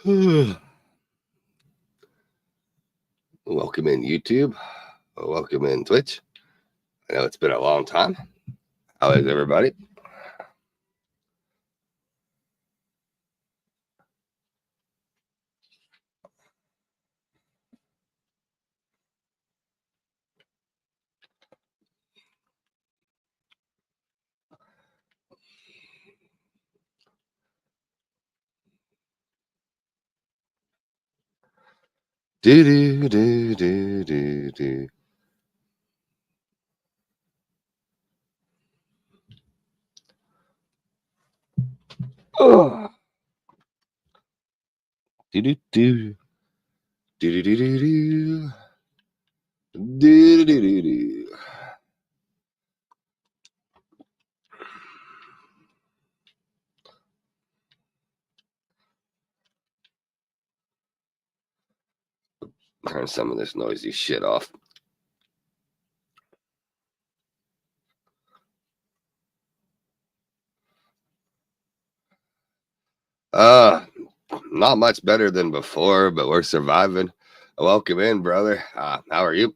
Welcome in YouTube. Welcome in Twitch. I know it's been a long time. How is everybody? Do do do do do do. Do do do do do do do do do do do. Turn some of this noisy shit off. Not much better than before, but we're surviving. Welcome in, brother. How are you?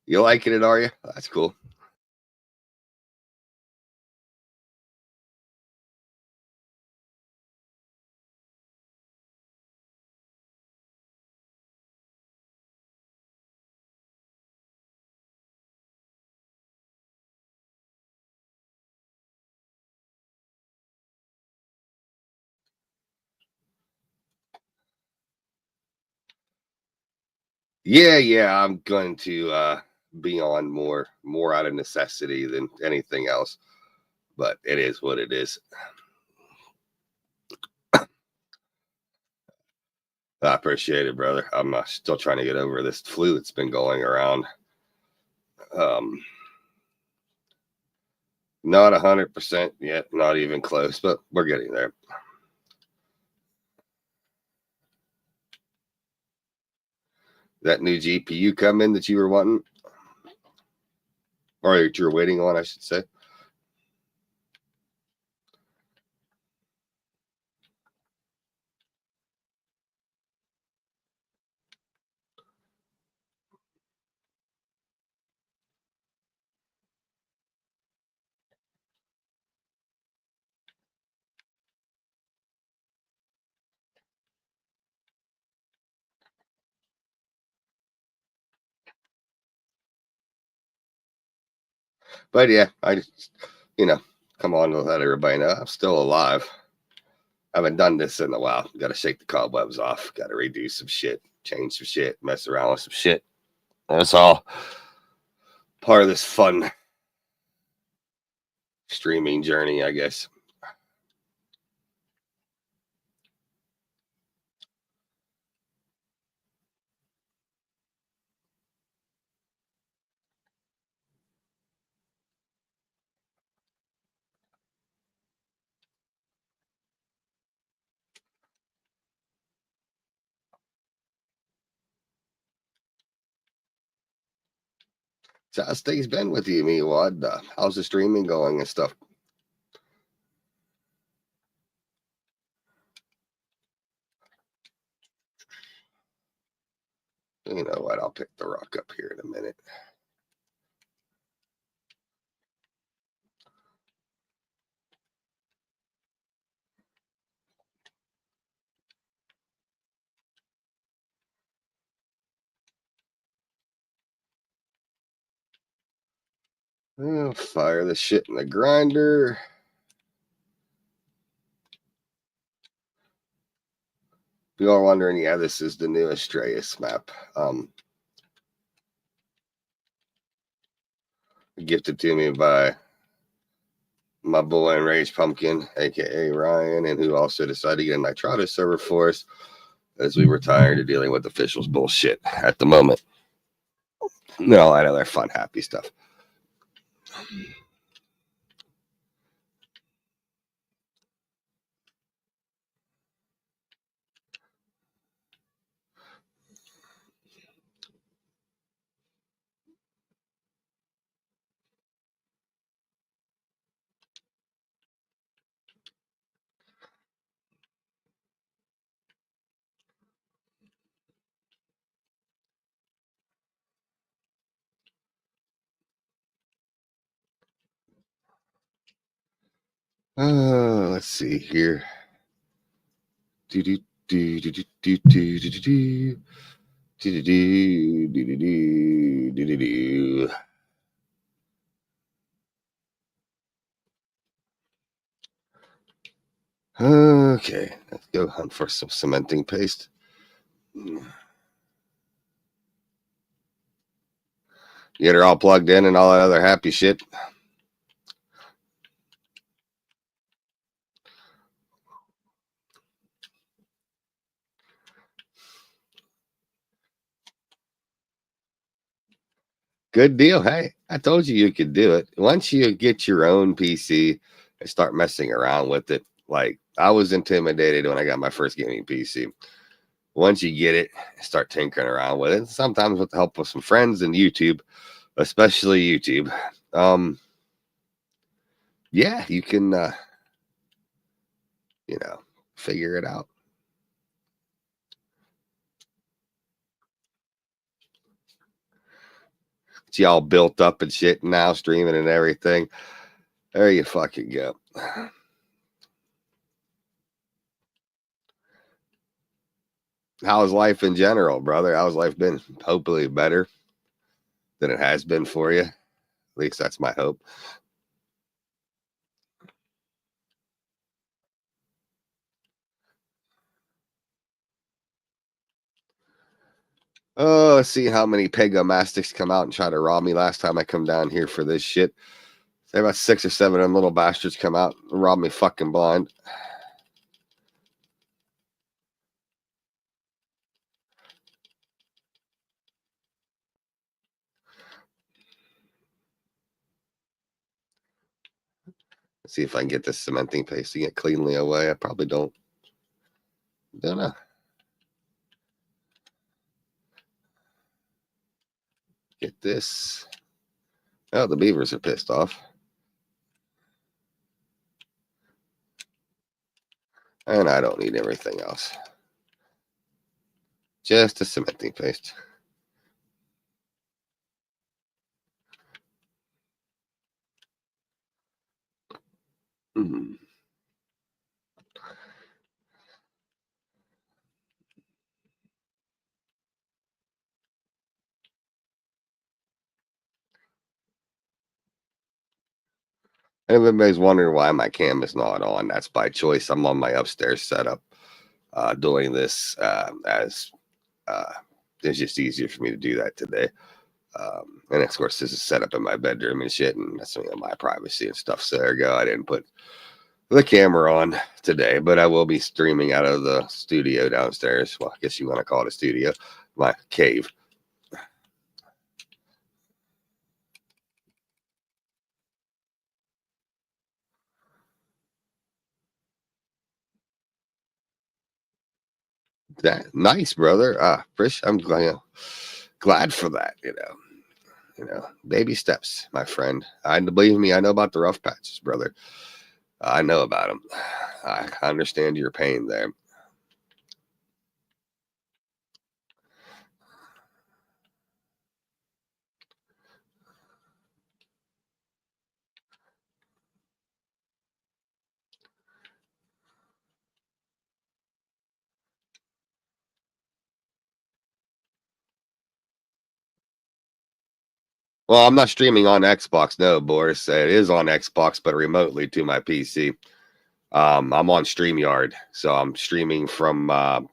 You liking it, are you? That's cool. Yeah, I'm going to be on more out of necessity than anything else. But it is what it is. I appreciate it, brother. I'm still trying to get over this flu that's been going around. Not 100% yet, not even close, but we're getting there. That new GPU come in that you were wanting, or that you're waiting on, I should say. But yeah, I just, come on to let everybody know I'm still alive. I haven't done this in a while. Got to shake the cobwebs off. Got to redo some shit, change some shit, mess around with some shit. That's all part of this fun streaming journey, I guess. So how's things been with you, Meatwad? How's the streaming going and stuff? You know what? I'll pick the rock up here in a minute. I'll fire the shit in the grinder. If you are wondering, yeah, this is the new astraeous map. Gifted to me by my boy Enraged Pumpkin, aka Ryan, and who also decided to get a Nitrata server for us as we were tired of dealing with officials bullshit at the moment. And all that other fun, happy stuff. Let's see here. Do do do do do do do do do do do do do do. Okay, let's go hunt for some cementing paste. Get her all plugged in and all that other happy shit. Good deal. Hey, I told you could do it. Once you get your own PC and start messing around with it, like I was intimidated when I got my first gaming PC. Once you get it, start tinkering around with it. Sometimes with the help of some friends and YouTube, especially YouTube. Yeah, you can, figure it out. It's all built up and shit now, streaming and everything. There you fucking go. How's life in general, brother? How's life been? Hopefully better than it has been for you. At least that's my hope. Oh, let's see how many Pegomastics come out and try to rob me last time I come down here for this shit. Say about 6 or 7 of them little bastards come out and rob me fucking blind. Let's see if I can get this cementing paste to get cleanly away. I probably don't. Don't know. Get this. Oh, the beavers are pissed off. And I don't need everything else. Just a cementing paste. Mm. Everybody's wondering why my cam is not on. That's by choice. I'm on my upstairs setup doing this as it's just easier for me to do that today. And of course, this is set up in my bedroom and shit, and that's my privacy and stuff. So there you go. I didn't put the camera on today, but I will be streaming out of the studio downstairs. Well, I guess you want to call it a studio, my cave. That nice, brother. I'm glad for that. Baby steps, my friend. I believe me. I know about the rough patches, brother. I know about them. I understand your pain there. Well, I'm not streaming on Xbox, no, Boris. It is on Xbox, but remotely to my PC. I'm on StreamYard, so I'm streaming from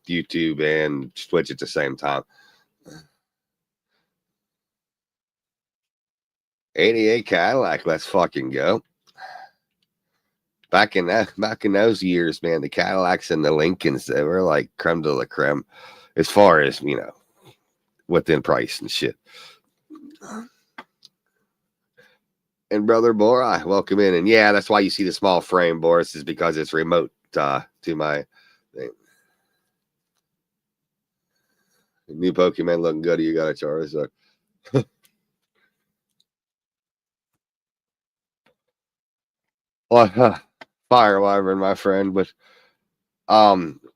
YouTube and Twitch at the same time. 88 Cadillac, let's fucking go. Back in those years, man, the Cadillacs and the Lincolns, they were like creme de la creme, as far as within price and shit. And brother Bora, welcome in. And yeah, that's why you see the small frame, Boris, is because it's remote to my thing. New Pokemon looking good. You got a Charizard. Well, Fire Wyvern, my friend. But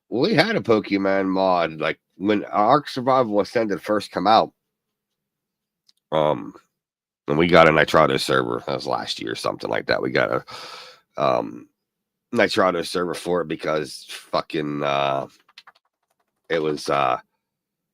we had a Pokemon mod like when Ark Survival Ascended first come out. And we got a Nitrado server. That was last year, something like that. We got a I tried a server for it because fucking it was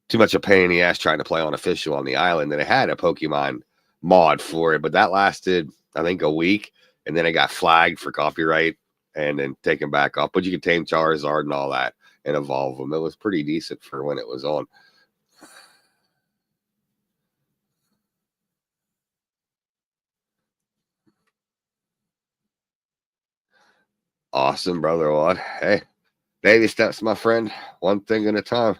too much a pain in the ass trying to play on official on the island. And it had a Pokemon mod for it, but that lasted, I think, a week, and then it got flagged for copyright and then taken back up. But you could tame Charizard and all that and evolve them. It was pretty decent for when it was on. Awesome, brother. What? Hey, baby steps, my friend. One thing at a time.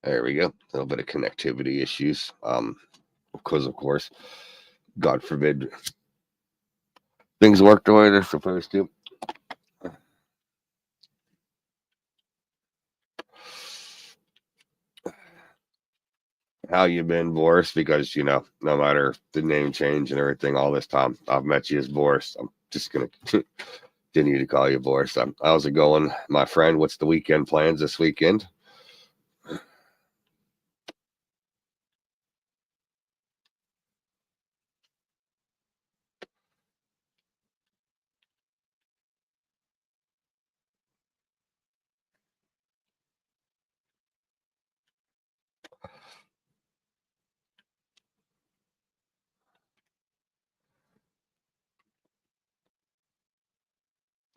There we go. A little bit of connectivity issues. Because of course, God forbid, things work the way they're supposed to. How you been, Boris? Because no matter the name change and everything, all this time I've met you as Boris. I'm just gonna continue to call you Boris. How's it going, my friend? What's the weekend plans this weekend?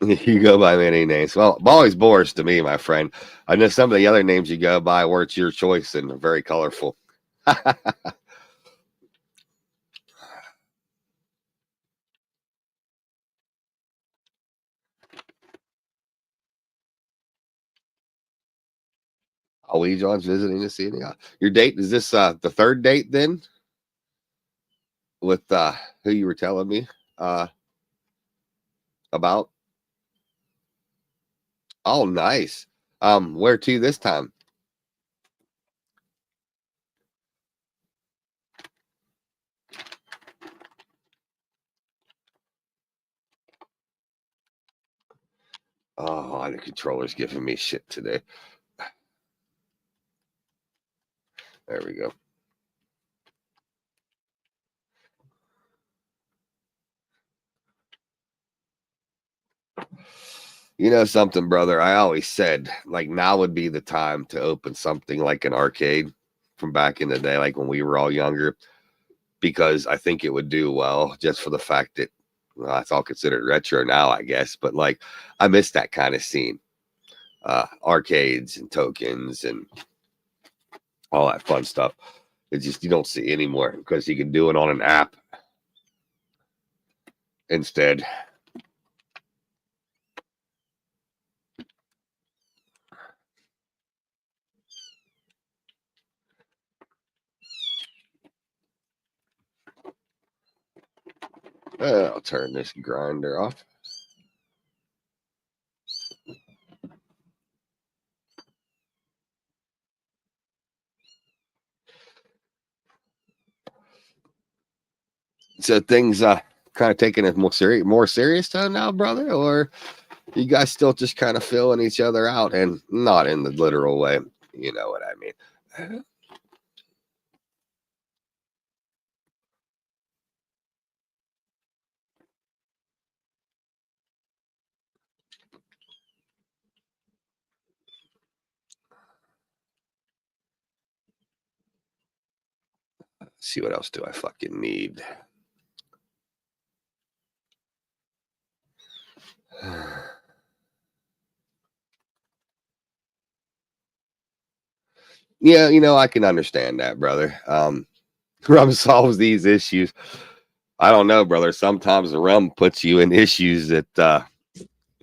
You go by many names. Well, I'm always Boris to me, my friend. I know some of the other names you go by were it's your choice and very colorful. Oh, John's visiting to see you. Your date is this the third date then with who you were telling me uh about? Oh, nice. Where to this time? Oh, the controller's giving me shit today. There we go. You know something, brother? I always said like now would be the time to open something like an arcade from back in the day, like when we were all younger, because I think it would do well just for the fact that well, it's all considered retro now, I guess. But like I miss that kind of scene. Arcades and tokens and all that fun stuff. It's just you don't see anymore because you can do it on an app instead. I'll turn this grinder off. So things kind of taking a more serious tone now, brother, or you guys still just kind of filling each other out and not in the literal way. You know what I mean? Let's see what else do I fucking need. Yeah, I can understand that, brother. Rum solves these issues. I don't know, brother. Sometimes the rum puts you in issues that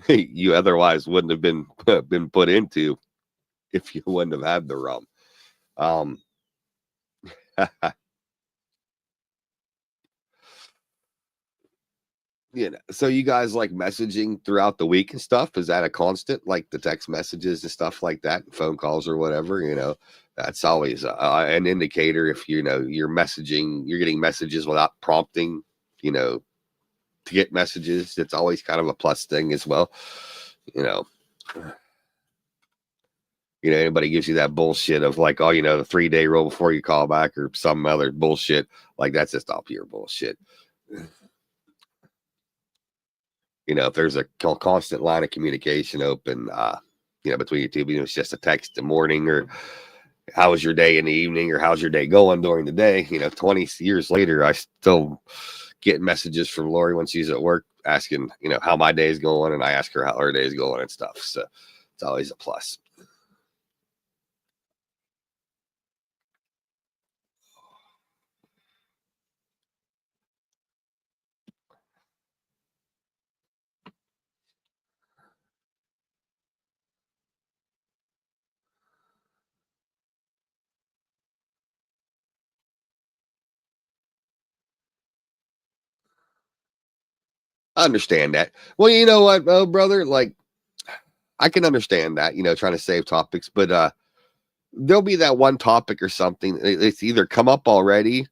you otherwise wouldn't have been put into if you wouldn't have had the rum. Um, so you guys like messaging throughout the week and stuff? Is that a constant, like the text messages and stuff like that, phone calls or whatever? That's always an indicator if you know you're messaging, you're getting messages without prompting, you know, to get messages. It's always kind of a plus thing as well. You know, anybody gives you that bullshit of like, oh, you know, the 3-day rule before you call back or some other bullshit, like that's just all pure bullshit. You know, if there's a constant line of communication open, you know, between you two, even if it's just a text in the morning or how was your day in the evening or how's your day going during the day, you know, 20 years later, I still get messages from Lori when she's at work asking, you know, how my day is going. And I ask her how her day is going and stuff. So it's always a plus. I understand that. Well, you know what, brother, like I can understand that, you know, trying to save topics, but there'll be that one topic or something. It's either come up already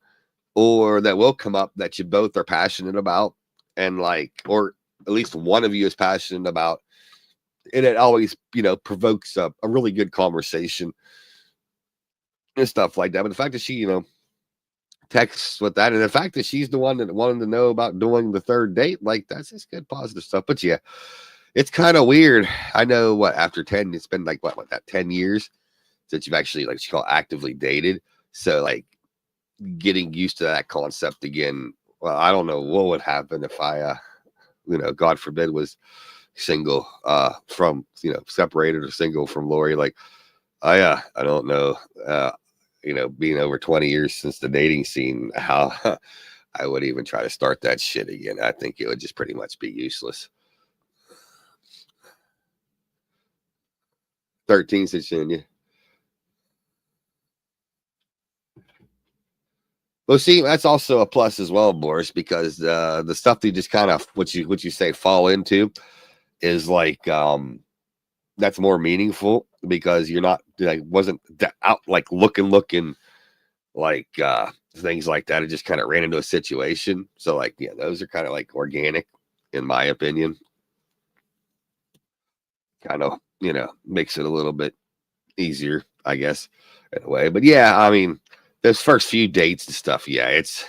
or that will come up that you both are passionate about, and like, or at least one of you is passionate about, and it always, you know, provokes a really good conversation and stuff like that. But the fact that she, you know, texts with that, and the fact that she's the one that wanted to know about doing the third date, like that's just good positive stuff. But yeah, it's kind of weird. I know what after 10, it's been like what that 10 years since you've actually like she call actively dated. So like getting used to that concept again. Well, I don't know what would happen if I you know, God forbid was single from, you know, separated or single from Lori. Like I don't know. You know, being over 20 years since the dating scene, how I would even try to start that shit again. I think it would just pretty much be useless. 13 since you. Well, see, that's also a plus as well, Boris, because the stuff that you just kind of what you say fall into is like that's more meaningful because you're not like wasn't out like looking like things like that. It just kind of ran into a situation. So like yeah, those are kind of like organic, in my opinion. Kind of, you know, makes it a little bit easier, I guess, in a way. But yeah, I mean, those first few dates and stuff, yeah, it's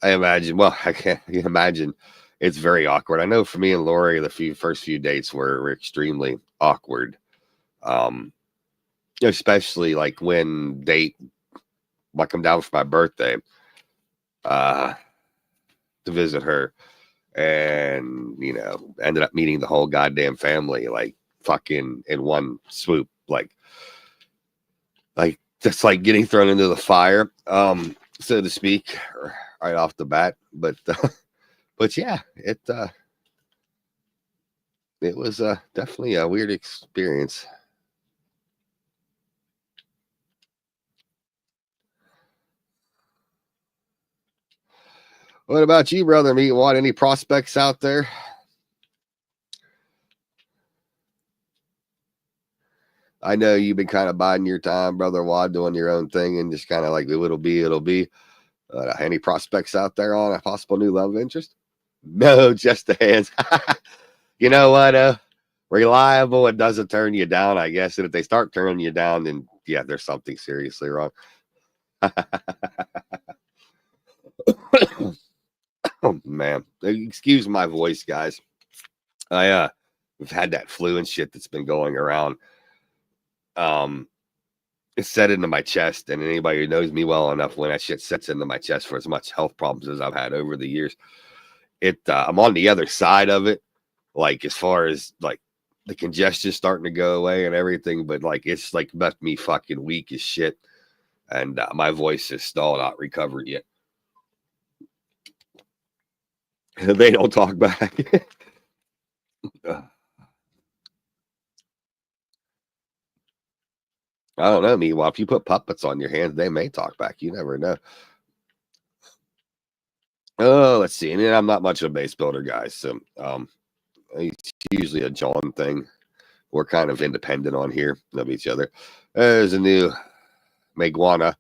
I imagine. Well, I can't imagine. It's very awkward. I know for me and Lori, the first few dates were extremely awkward. Um, especially like when date I come down for my birthday uh to visit her, and you know ended up meeting the whole goddamn family like fucking in one swoop, like just like getting thrown into the fire, so to speak, right off the bat. But but yeah, it was definitely a weird experience. What about you, brother? Me, want any prospects out there? I know you've been kind of biding your time, brother Wad, doing your own thing and just kind of like it'll be, it'll be. Any prospects out there on a possible new love interest? No, just the hands. You know what? Reliable. It doesn't turn you down, I guess. And if they start turning you down, then yeah, there's something seriously wrong. Oh man, excuse my voice, guys. I've had that flu and shit that's been going around. Um, it's set into my chest, and anybody who knows me well enough, when that shit sets into my chest for as much health problems as I've had over the years, I'm on the other side of it. Like as far as like the congestion starting to go away and everything, but like it's like left me fucking weak as shit, and my voice is still not recovered yet. They don't talk back. I don't know. Meanwhile, if you put puppets on your hands, they may talk back. You never know. Oh, let's see. And I'm not much of a base builder guy, so it's usually a John thing we're kind of independent on here of each other. There's a new Meguana,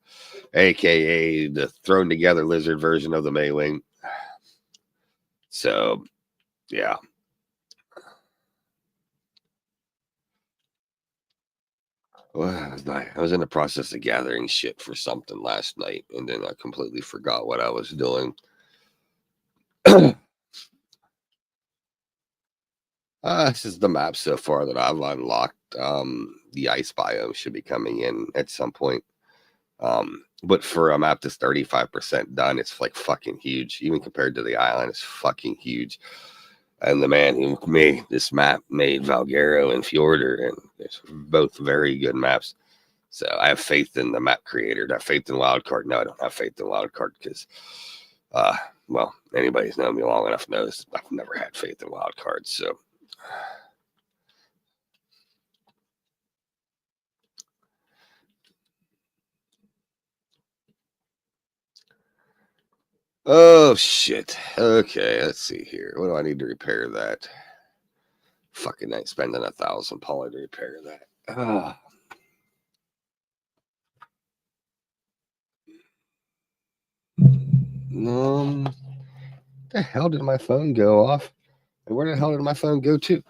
aka the thrown together lizard version of the Maywing. So yeah. Well, I was in the process of gathering shit for something last night, and then I completely forgot what I was doing. This is the map so far that I've unlocked. The ice biome should be coming in at some point. But for a map that's 35% done, it's like fucking huge. Even compared to the island, it's fucking huge. And the man who made this map made Valguero and Fjordur, and it's both very good maps. So I have faith in the map creator. I have faith in Wildcard. No, I don't have faith in Wildcard because, well, anybody who's known me long enough knows I've never had faith in Wildcard. So, oh shit. Okay, let's see here. What do I need to repair that? Fucking night spending 1,000 poly to repair that. The hell did my phone go off? And where the hell did my phone go to?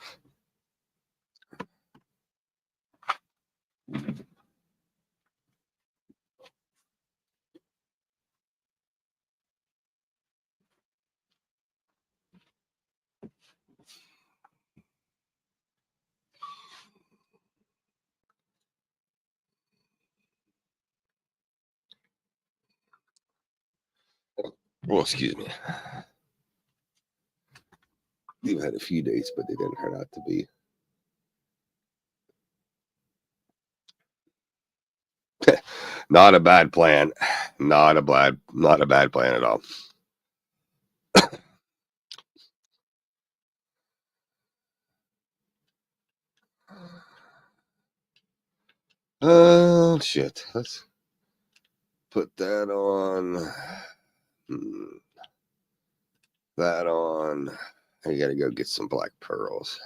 Well, excuse me. We've had a few dates, but they didn't turn out to be. Not a bad plan. Not a bad plan at all. Oh shit. Let's put that on. That on. I gotta go get some black pearls.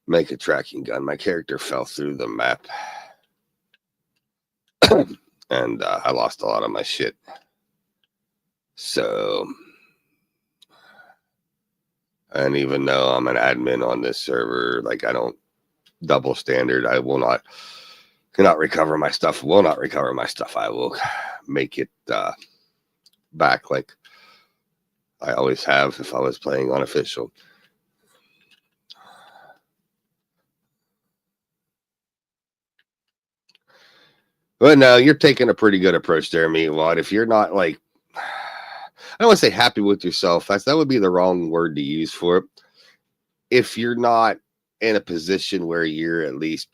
Make a tracking gun. My character fell through the map. And I lost a lot of my shit. So, and even though I'm an admin on this server, like I don't double standard, I cannot recover my stuff. Will not recover my stuff. I will make it back like I always have if I was playing unofficial. But no, you're taking a pretty good approach there, Meatwad. If you're not like, I don't want to say happy with yourself. That would be the wrong word to use for it. If you're not in a position where you're at least,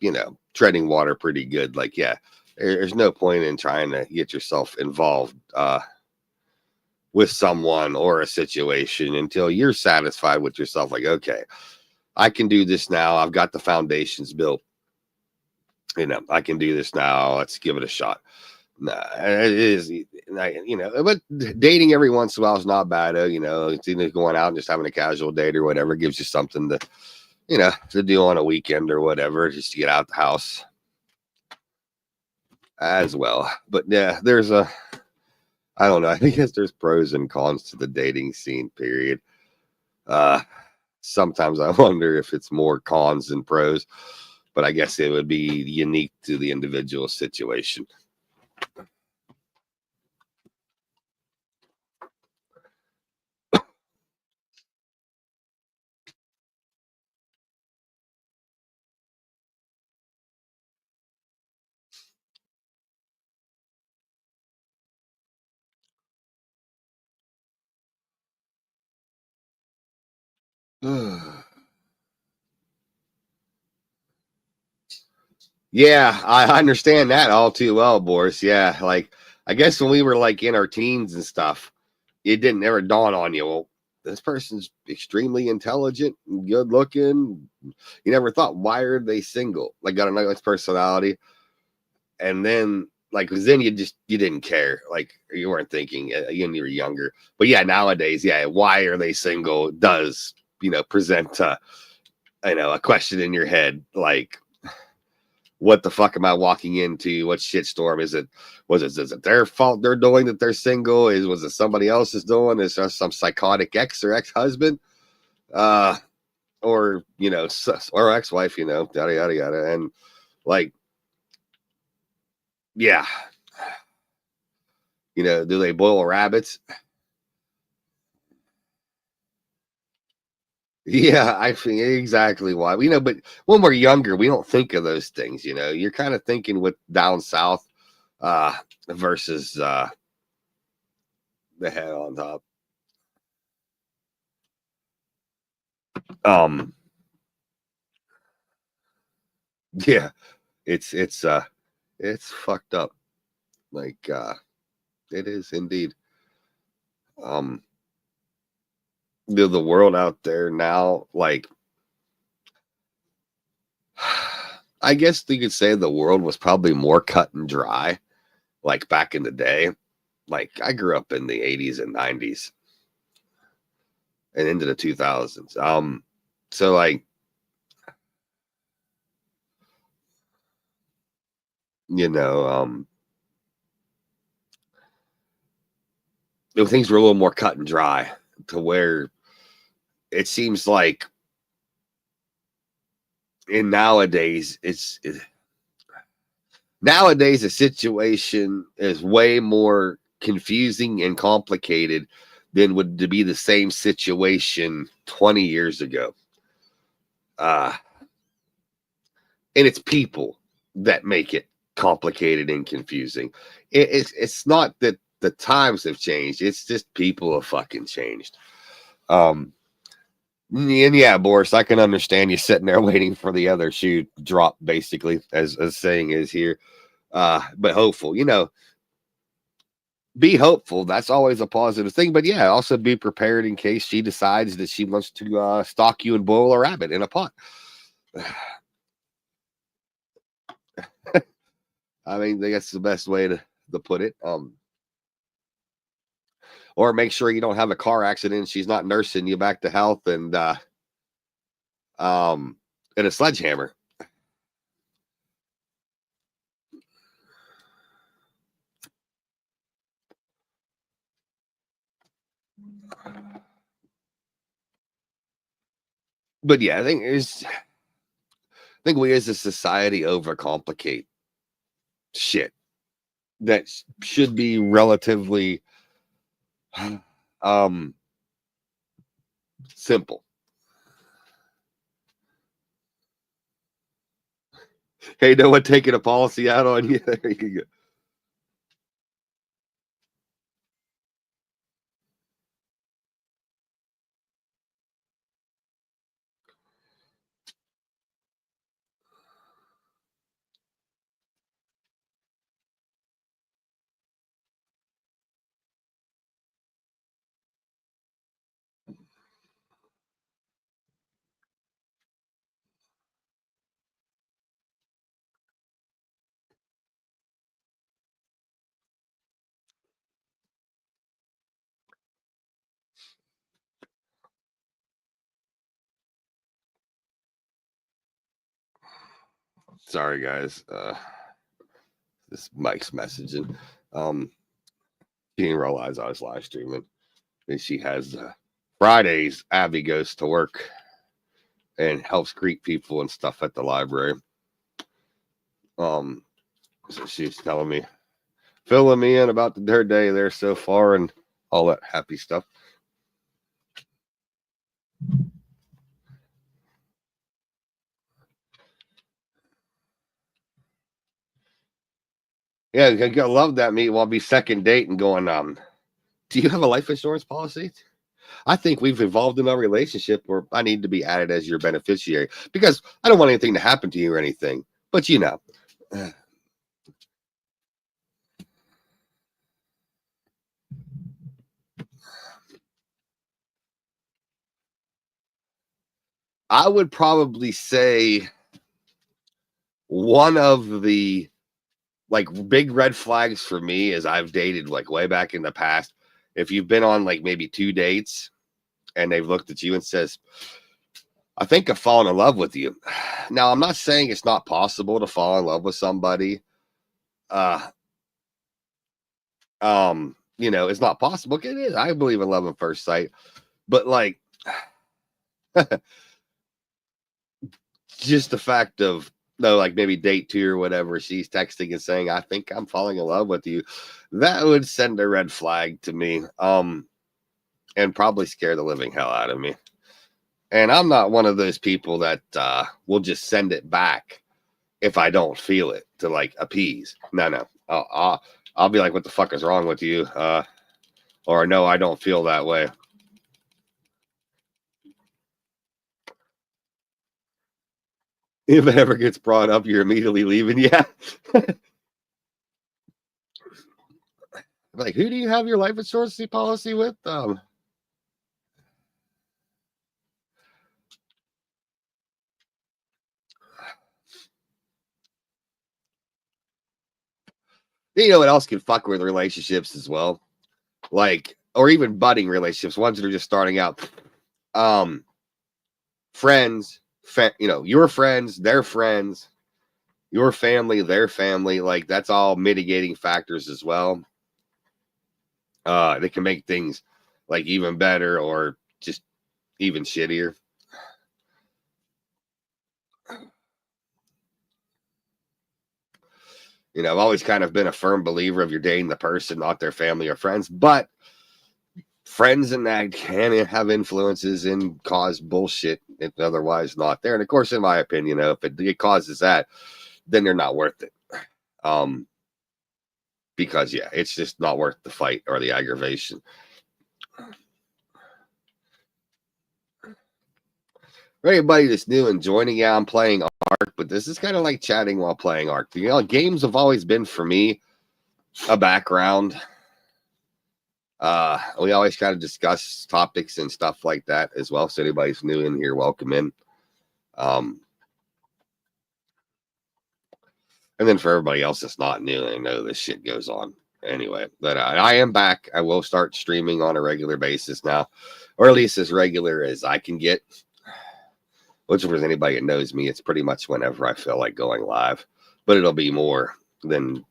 treading water pretty good, like, yeah, there's no point in trying to get yourself involved with someone or a situation until you're satisfied with yourself. Like, okay, I can do this now. I've got the foundations built. I can do this now. Let's give it a shot. Nah, it is, but dating every once in a while is not bad. It's either going out and just having a casual date or whatever. It gives you something to, to do on a weekend or whatever, just to get out the house as well. But yeah, I don't know. I guess there's pros and cons to the dating scene, period. Sometimes I wonder if it's more cons than pros, but I guess it would be unique to the individual situation. Yeah, I understand that all too well, Boris. Yeah, like I guess when we were like in our teens and stuff, it didn't ever dawn on you. Well, this person's extremely intelligent and good looking. You never thought, why are they single? Like, got a nice personality, and then like, cause then you didn't care. Like, you weren't thinking when you were younger. But yeah, nowadays, yeah, why are they single? Does present I know, a question in your head like, what the fuck am I walking into? What shitstorm is it? Is it their fault they're doing that they're single? Was it somebody else's doing? Is there some psychotic ex or ex-husband? Or, or ex-wife, yada, yada, yada. And like, yeah, do they boil rabbits? Yeah, I think exactly why. But when we're younger, we don't think of those things. You're kind of thinking with down south uh versus the head on top. Um yeah, it's fucked up. Like it is indeed. Um the world out there now, like I guess you could say the world was probably more cut and dry, like back in the day. Like I grew up in the 80s and 90s and into the 2000s. So like, you know, um, things were a little more cut and dry to where it seems like in nowadays nowadays the situation is way more confusing and complicated than would to be the same situation 20 years ago. Uh and it's people that make it complicated and confusing. It's not that the times have changed, it's just people have fucking changed. Um and yeah, Boris, I can understand you sitting there waiting for the other shoe to drop, basically, as saying is here. But hopeful, be hopeful. That's always a positive thing. But yeah, also be prepared in case she decides that she wants to stalk you and boil a rabbit in a pot. I mean, that's the best way to put it. Or make sure you don't have a car accident. She's not nursing you back to health um and a sledgehammer. But yeah, I think we as a society overcomplicate shit that should be relatively um simple. Hey, no one taking a policy out on you. There you go. Sorry, guys. This Mike's messaging. She didn't realize I was live streaming. And she has Fridays. Abby goes to work and helps greet people and stuff at the library. Um, so she's telling me, filling me in about her day there so far and all that happy stuff. Yeah, I love that meet. We'll be second date and going, do you have a life insurance policy? I think we've evolved in our relationship where I need to be added as your beneficiary because I don't want anything to happen to you or anything. But I would probably say one of the like big red flags for me is I've dated like way back in the past. If you've been on like maybe two dates and they've looked at you and says, I think I've fallen in love with you. Now, I'm not saying it's not possible to fall in love with somebody. Uh, it's not possible. It is. I believe in love at first sight, but like, just the fact of no, like maybe date 2 or whatever, she's texting and saying, "I think I'm falling in love with you," that would send a red flag to me. And probably scare the living hell out of me. And I'm not one of those people that will just send it back if I don't feel it to like appease. No. I'll be like, "What the fuck is wrong with you?" Or no, I don't feel that way. If it ever gets brought up, you're immediately leaving. Yeah. Like, who do you have your life insurance policy with? You know what else can fuck with relationships as well? Like, or even budding relationships, ones that are just starting out. Friends, your friends, their friends, your family, their family, like that's all mitigating factors as well. They can make things like even better or just even shittier. I've always kind of been a firm believer of you're dating the person, not their family or friends, but friends and that can have influences and cause bullshit if otherwise not there. And of course, in my opinion, if it causes that, then they're not worth it. Because yeah, it's just not worth the fight or the aggravation. For anybody that's new and joining, yeah, I'm playing Ark, but this is kind of like chatting while playing Ark. Games have always been for me a background. We always kind of discuss topics and stuff like that as well. So anybody's new in here, welcome in. And then for everybody else that's not new, I know this shit goes on anyway. But I am back. I will start streaming on a regular basis now, or at least as regular as I can get. Which, for anybody that knows me, it's pretty much whenever I feel like going live. But it'll be more than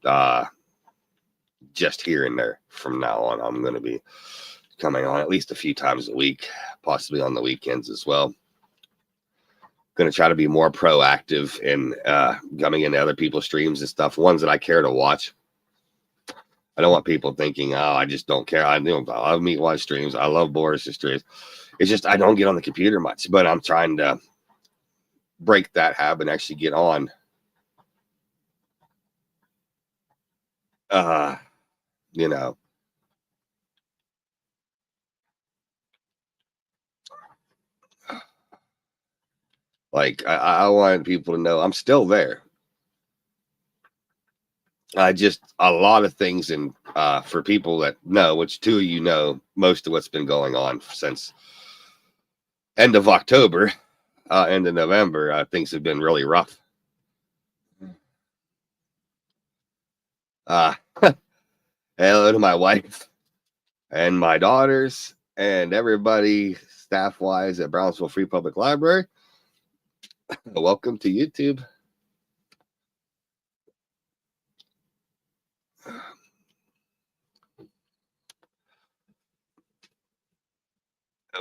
just here and there from now on. I'm going to be coming on at least a few times a week, possibly on the weekends as well. Going to try to be more proactive in coming into other people's streams and stuff, ones that I care to watch. I don't want people thinking, "Oh, I just don't care." I love Meatwad streams. I love Boris's streams. It's just I don't get on the computer much, but I'm trying to break that habit and actually get on. Like I want people to know I'm still there. I just a lot of things, and for people that know, which two of you know, most of what's been going on since end of October, end of November, things have been really rough. Hello to my wife and my daughters and everybody staff wise at Brownsville Free Public Library. Welcome to YouTube.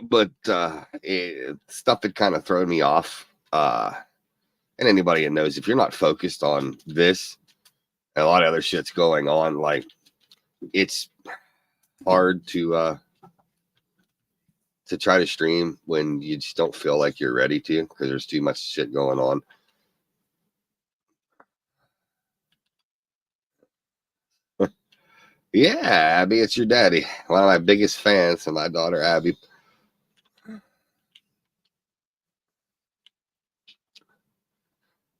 But stuff had kind of thrown me off. And anybody that knows, if you're not focused on this, and a lot of other shit's going on, like it's hard to try to stream when you just don't feel like you're ready to, because there's too much shit going on. Yeah, Abby, it's your daddy. One of my biggest fans, and my daughter Abby.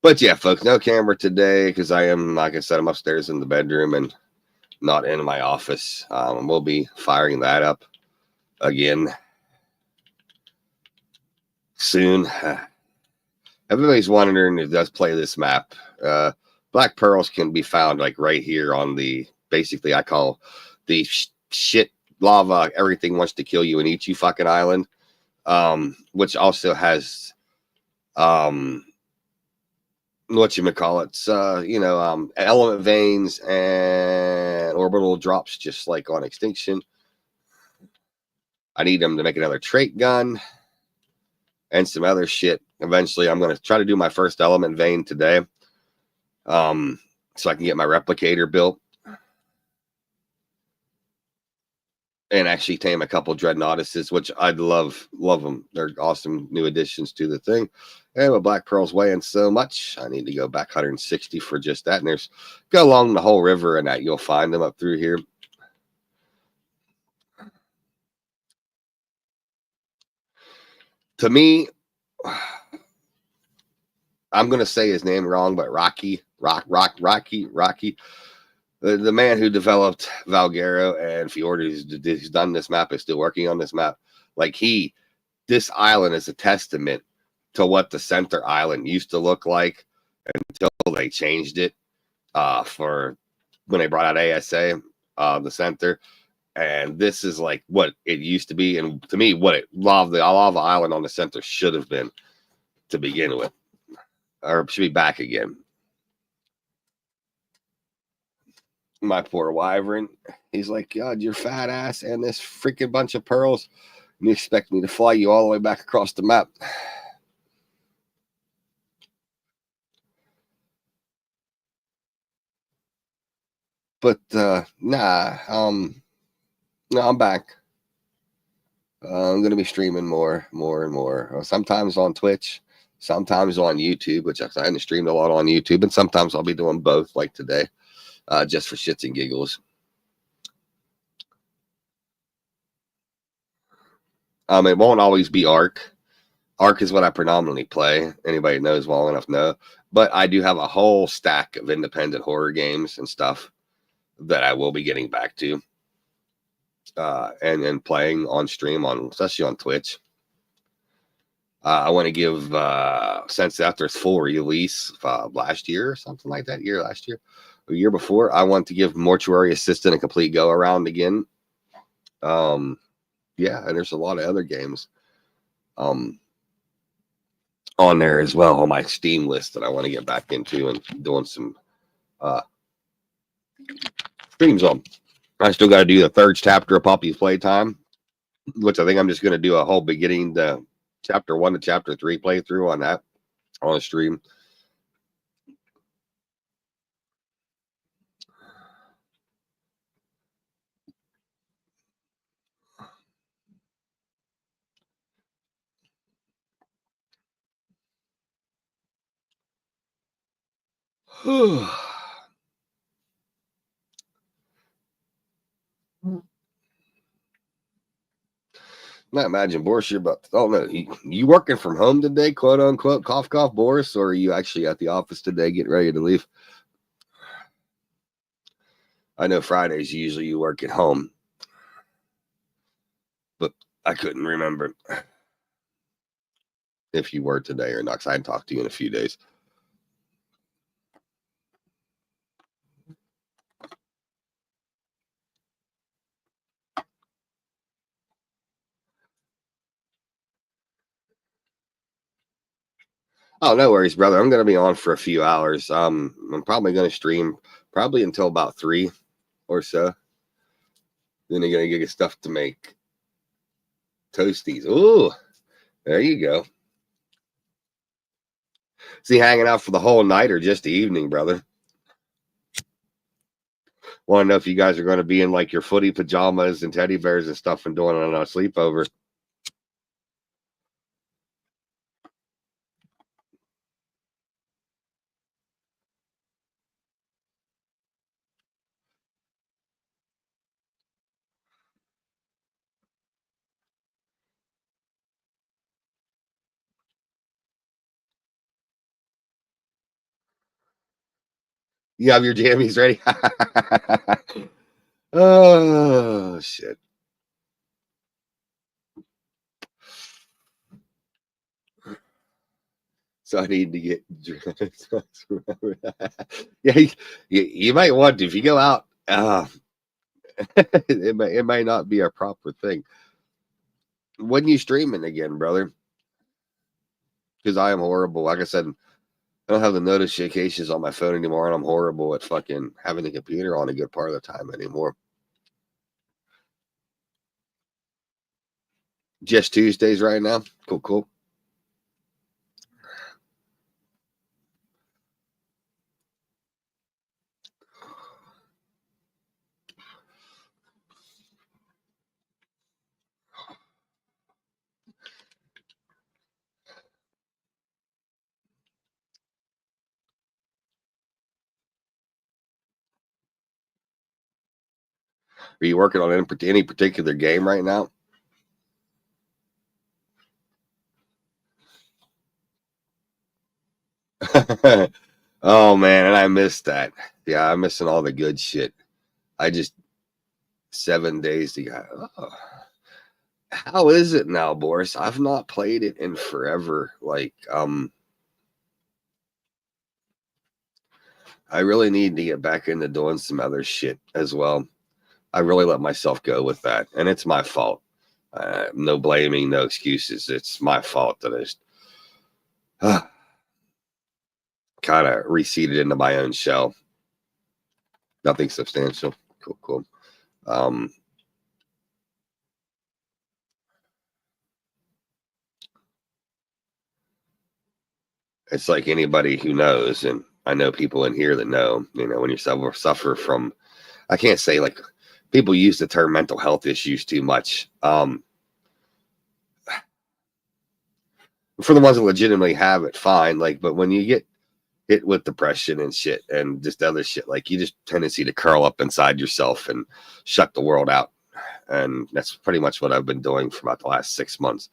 But yeah, folks, no camera today because I am, like I said, I'm upstairs in the bedroom and not in my office. We'll be firing that up again soon. Everybody's wondering who does play this map. Black Pearls can be found like right here on the, basically I call the shit lava, everything wants to kill you and eat you fucking island, which also has Whatchamacallits, element veins and orbital drops, just like on Extinction. I need them to make another trait gun and some other shit. Eventually, I'm going to try to do my first element vein today, so I can get my replicator built and actually tame a couple dreadnoughtuses, which I'd love them. They're awesome new additions to the thing. And my black pearl's weighing so much, I need to go back 160 for just that. And there's go along the whole river, and that you'll find them up through here. To me, I'm gonna say his name wrong, but Rocky. The man who developed Valguero and Fjord, who's done this map, is still working on this map. Like this island is a testament to what the center island used to look like until they changed it for when they brought out ASA, the center. And this is like what it used to be, and to me, what the lava island on the center should have been to begin with, or should be back again. My poor wyvern. He's like, God, your fat ass and this freaking bunch of pearls. And you expect me to fly you all the way back across the map. But nah, no, I'm back. I'm gonna be streaming more and more. Sometimes on Twitch, sometimes on YouTube, which I haven't streamed a lot on YouTube, and sometimes I'll be doing both, like today, just for shits and giggles. It won't always be Ark. Ark is what I predominantly play. Anybody knows well enough know. But I do have a whole stack of independent horror games and stuff that I will be getting back to, and playing on stream, especially on Twitch. I want to give, since after its full release last year or something like that, last year, a year before, I want to give Mortuary Assistant a complete go around again. Yeah, and there's a lot of other games on there as well on my Steam list that I want to get back into and doing some streams on. I still got to do the third chapter of Poppy's Playtime, which I think I'm just going to do a whole beginning to chapter 1 to chapter 3 playthrough on that on a stream. Not imagine, Boris, you're about to, oh no, you working from home today, quote unquote, cough cough, Boris, or are you actually at the office today getting ready to leave? I know Fridays usually you work at home, but I couldn't remember if you were today or not, because I hadn't talked to you in a few days. Oh, no worries, brother. I'm going to be on for a few hours. I'm probably going to stream probably until about 3 or so. Then I'm going to get stuff to make toasties. Ooh, there you go. See, hanging out for the whole night or just the evening, brother? Want to know if you guys are going to be in like your footy pajamas and teddy bears and stuff and doing it on a sleepover. You have your jammies ready? Oh, shit. So I need to get dressed. Yeah, you might want to. If you go out, it might not be a proper thing. When you streaming again, brother? because I am horrible. Like I said, I don't have the notifications on my phone anymore, and I'm horrible at fucking having the computer on a good part of the time anymore. Just Tuesdays right now. Cool, cool. Are you working on any particular game right now? Oh man, and I missed that. Yeah, I'm missing all the good shit. I just 7 days to go. Oh. How is it now, Boris? I've not played it in forever. Like, I really need to get back into doing some other shit as well. I really let myself go with that, and it's my fault. No blaming, no excuses. It's my fault that I just kind of receded into my own shell. Nothing substantial. Cool, cool. Um, it's like anybody who knows, and I know people in here that know. When you suffer from, I can't say like people use the term mental health issues too much. For the ones that legitimately have it, fine. Like, but when you get hit with depression and shit and just other shit, like you just tendency to curl up inside yourself and shut the world out. And that's pretty much what I've been doing for about the last 6 months.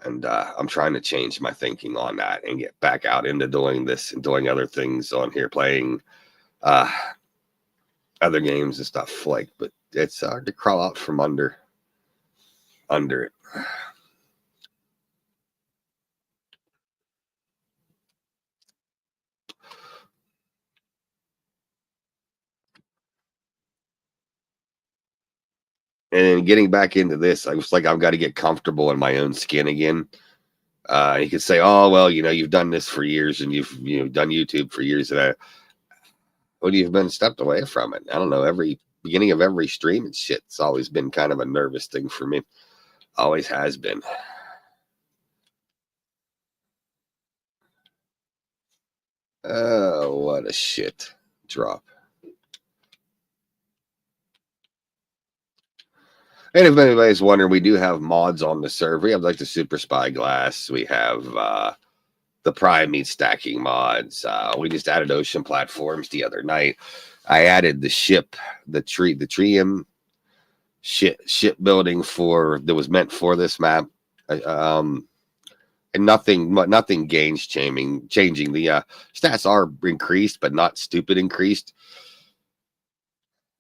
And I'm trying to change my thinking on that and get back out into doing this and doing other things on here, playing uh, other games and stuff. Like, but it's hard to crawl out from under it. And then getting back into this, I was like, I've got to get comfortable in my own skin again. You could say, "Oh, well, you've done this for years, and you've done YouTube for years." And you've been stepped away from it. I don't know. Every beginning of every stream and shit, it's always been kind of a nervous thing for me. Always has been. Oh, what a shit drop. And if anybody's wondering, we do have mods on the server. We have like the Super Spy Glass. We have the Prime Meat stacking mods. We just added ocean platforms the other night. I added the ship, the trium shipbuilding for that was meant for this map. Um, and nothing gains changing. The stats are increased, but not stupid increased.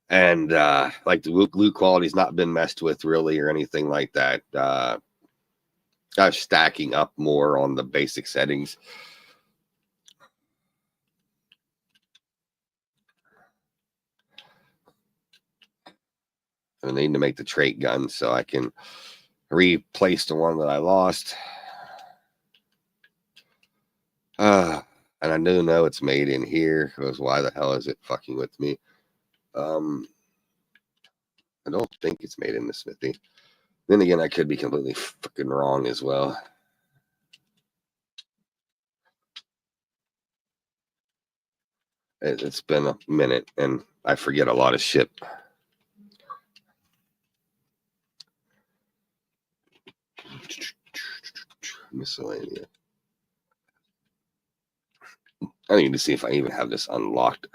And like the loot quality's not been messed with really or anything like that. Stacking up more on the basic settings. I need to make the trait gun so I can replace the one that I lost. And I do know it's made in here because why the hell is it fucking with me? I don't think it's made in the smithy. Then again, I could be completely fucking wrong as well. It's been a minute and I forget a lot of shit. Miscellaneous. I need to see if I even have this unlocked.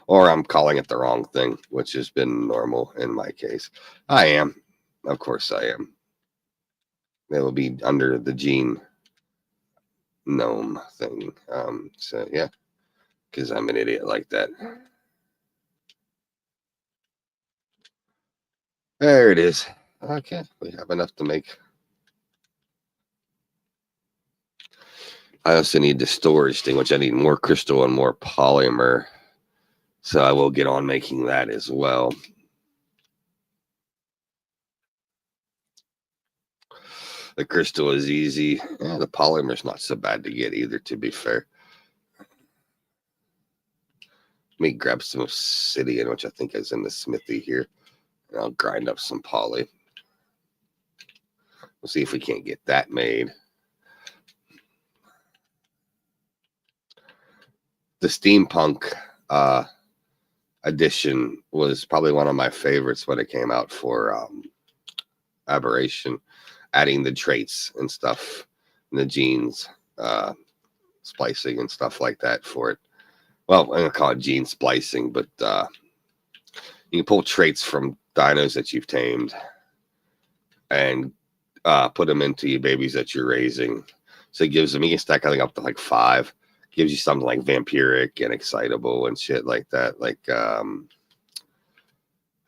Or I'm calling it the wrong thing, which has been normal in my case. I am. Of course I am. It will be under the gene gnome thing. So yeah, because I'm an idiot like that. There it is. Okay, we have enough to make. I also need the storage thing, which I need more crystal and more polymer. So I will get on making that as well. The crystal is easy. Yeah, the polymer is not so bad to get either, to be fair. Let me grab some obsidian, which I think is in the smithy here. And I'll grind up some poly. We'll see if we can't get that made. The steampunk edition was probably one of my favorites when it came out for Aberration, adding the traits and stuff, and the genes, splicing and stuff like that for it. Well, I'm gonna call it gene splicing, but you can pull traits from dinos that you've tamed and put them into your babies that you're raising. So it gives them, you can stack I think up to like 5. Gives you something like vampiric and excitable and shit like that. Like I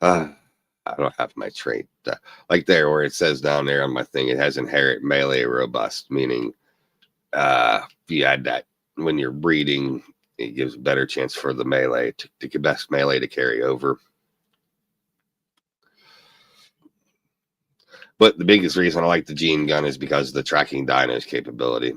don't have my trait like there where it says down there on my thing. It has inherent melee robust, meaning if you add that when you're breeding, it gives a better chance for the melee to get best melee to carry over. But the biggest reason I like the gene gun is because of the tracking dinos capability.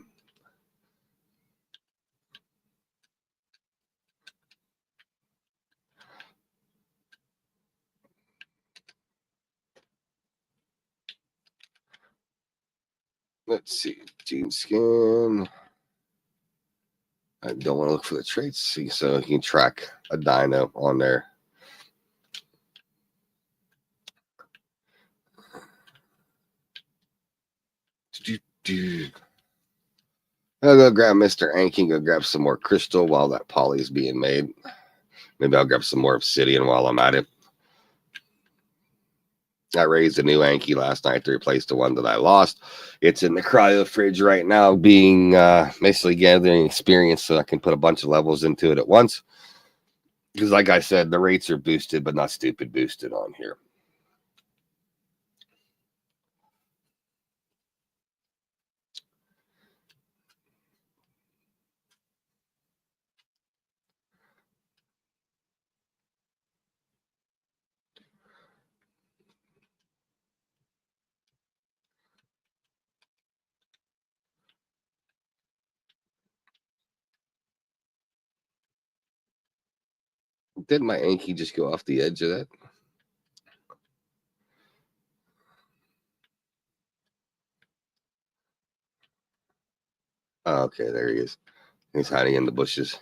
Let's see, gene scan. I don't want to look for the traits, so you can track a dino on there. I'll go grab Mr. Anki, go grab some more crystal while that poly is being made. Maybe I'll grab some more obsidian while I'm at it. I raised a new Anki last night to replace the one that I lost. It's in the cryo fridge right now, being basically gathering experience so I can put a bunch of levels into it at once. Because like I said, the rates are boosted, but not stupid boosted on here. Did my Anki just go off the edge of that? Oh, okay, there he is. He's hiding in the bushes.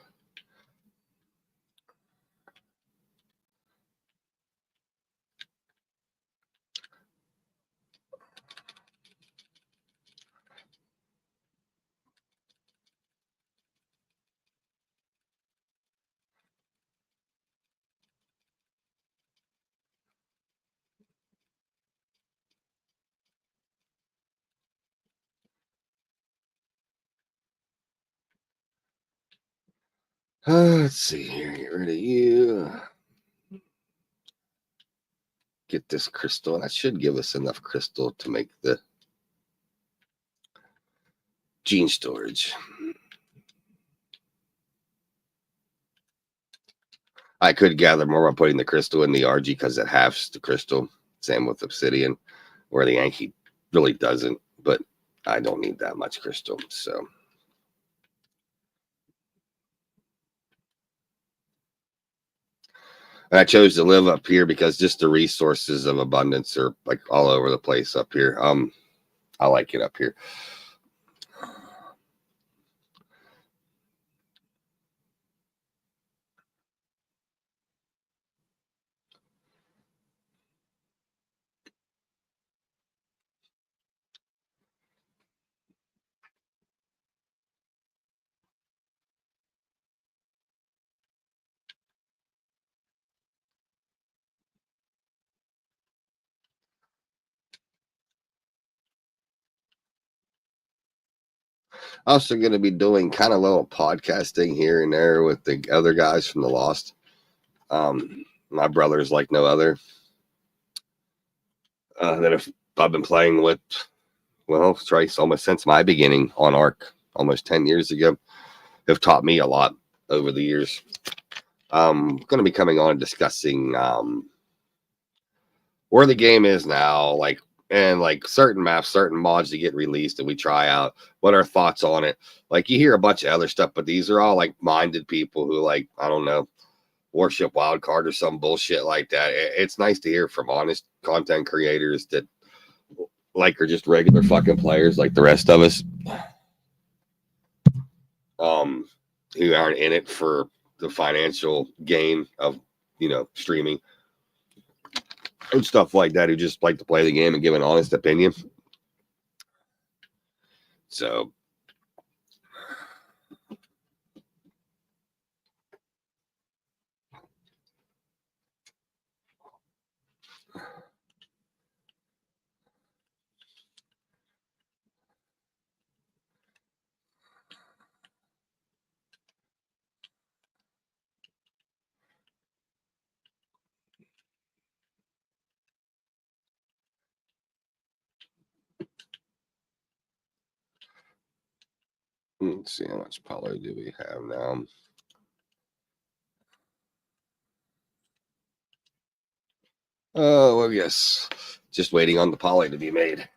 Let's see here. Get rid of you. Get this crystal. That should give us enough crystal to make the gene storage. I could gather more by putting the crystal in the RG because it halves the crystal. Same with obsidian, where the Yankee really doesn't. But I don't need that much crystal. So and I chose to live up here because just the resources of abundance are like all over the place up here. I like it up here. Also going to be doing kind of little podcasting here and there with the other guys from the Lost. My brother's like no other. That I've been playing with, well, Trace almost since my beginning on Ark. almost 10 years ago have taught me a lot over the years. I'm going to be coming on discussing where the game is now, and like certain maps, certain mods that get released and we try out, what our thoughts on it. Like you hear a bunch of other stuff, but these are all like minded people who like, I don't know, worship wildcard or some bullshit like that. It's nice to hear from honest content creators that like are just regular fucking players like the rest of us, who aren't in it for the financial gain of, streaming and stuff like that, who just like to play the game and give an honest opinion. So let's see, how much poly do we have now? Oh, well, yes. Just waiting on the poly to be made.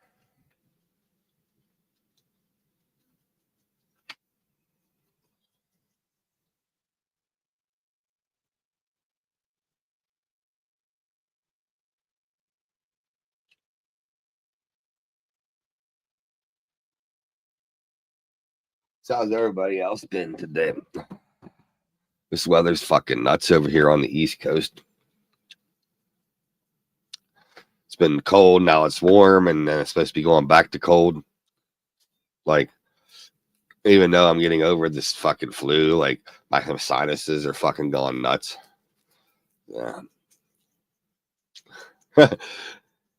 So how's everybody else been today? This weather's fucking nuts over here on the East Coast. It's been cold, now it's warm, and then it's supposed to be going back to cold. Like, even though I'm getting over this fucking flu, like my sinuses are fucking going nuts. Yeah.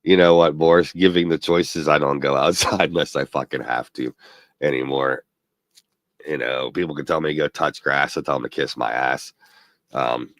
You know what, Boris? Giving the choices, I don't go outside unless I fucking have to anymore. People can tell me to go touch grass. I tell them to kiss my ass. Um,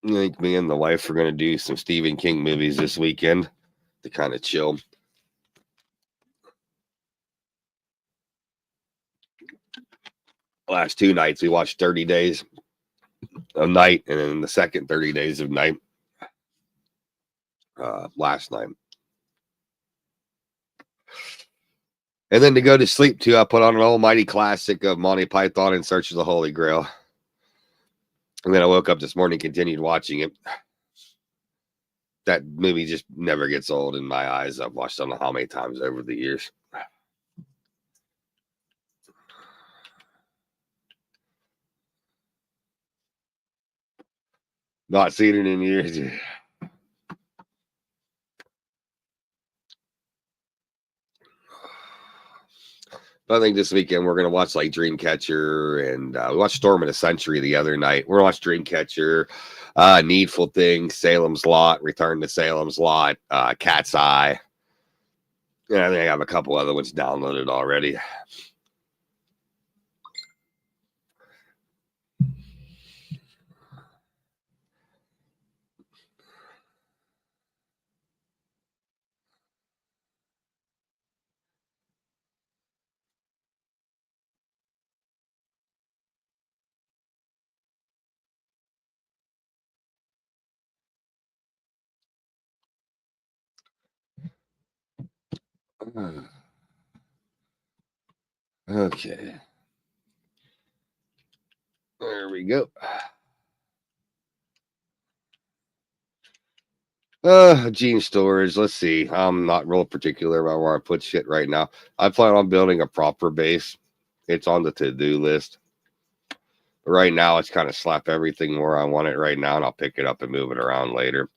I think me and the wife are going to do some Stephen King movies this weekend to kind of chill. Last 2 nights, we watched 30 Days of Night, and then the second 30 Days of Night last night. And then to go to sleep, too, I put on an almighty classic of Monty Python in Search of the Holy Grail. And then I woke up this morning, continued watching it. That movie just never gets old in my eyes. I've watched I don't know how many times over the years. Not seen it in years. But I think this weekend we're gonna watch like Dreamcatcher, and we watched Storm of the Century the other night. We're gonna watch Dreamcatcher, Needful Things, Salem's Lot, Return to Salem's Lot, Cat's Eye. Yeah, I think I have a couple other ones downloaded already. Okay. There we go. Gene storage. Let's see. I'm not real particular about where I put shit right now. I plan on building a proper base. It's on the to-do list. But right now, it's kind of slap everything where I want it right now, and I'll pick it up and move it around later.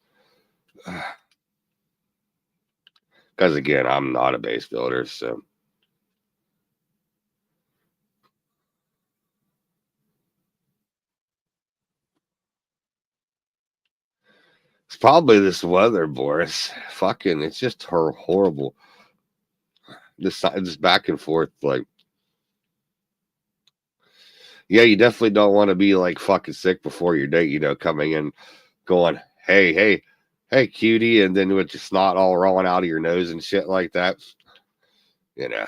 Because again, I'm not a base builder, so. It's probably this weather, Boris. Fucking, it's just horrible. This back and forth, like, yeah, you definitely don't want to be like fucking sick before your date, coming in going, hey, cutie, and then with the snot all rolling out of your nose and shit like that, you know.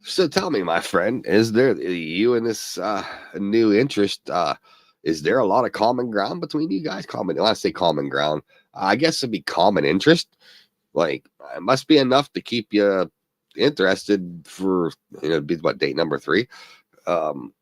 So tell me, my friend, is there you and this new interest? Is there a lot of common ground between you guys? When I say common ground, I guess it'd be common interest. Like, it must be enough to keep you interested for be what, date number 3. Um,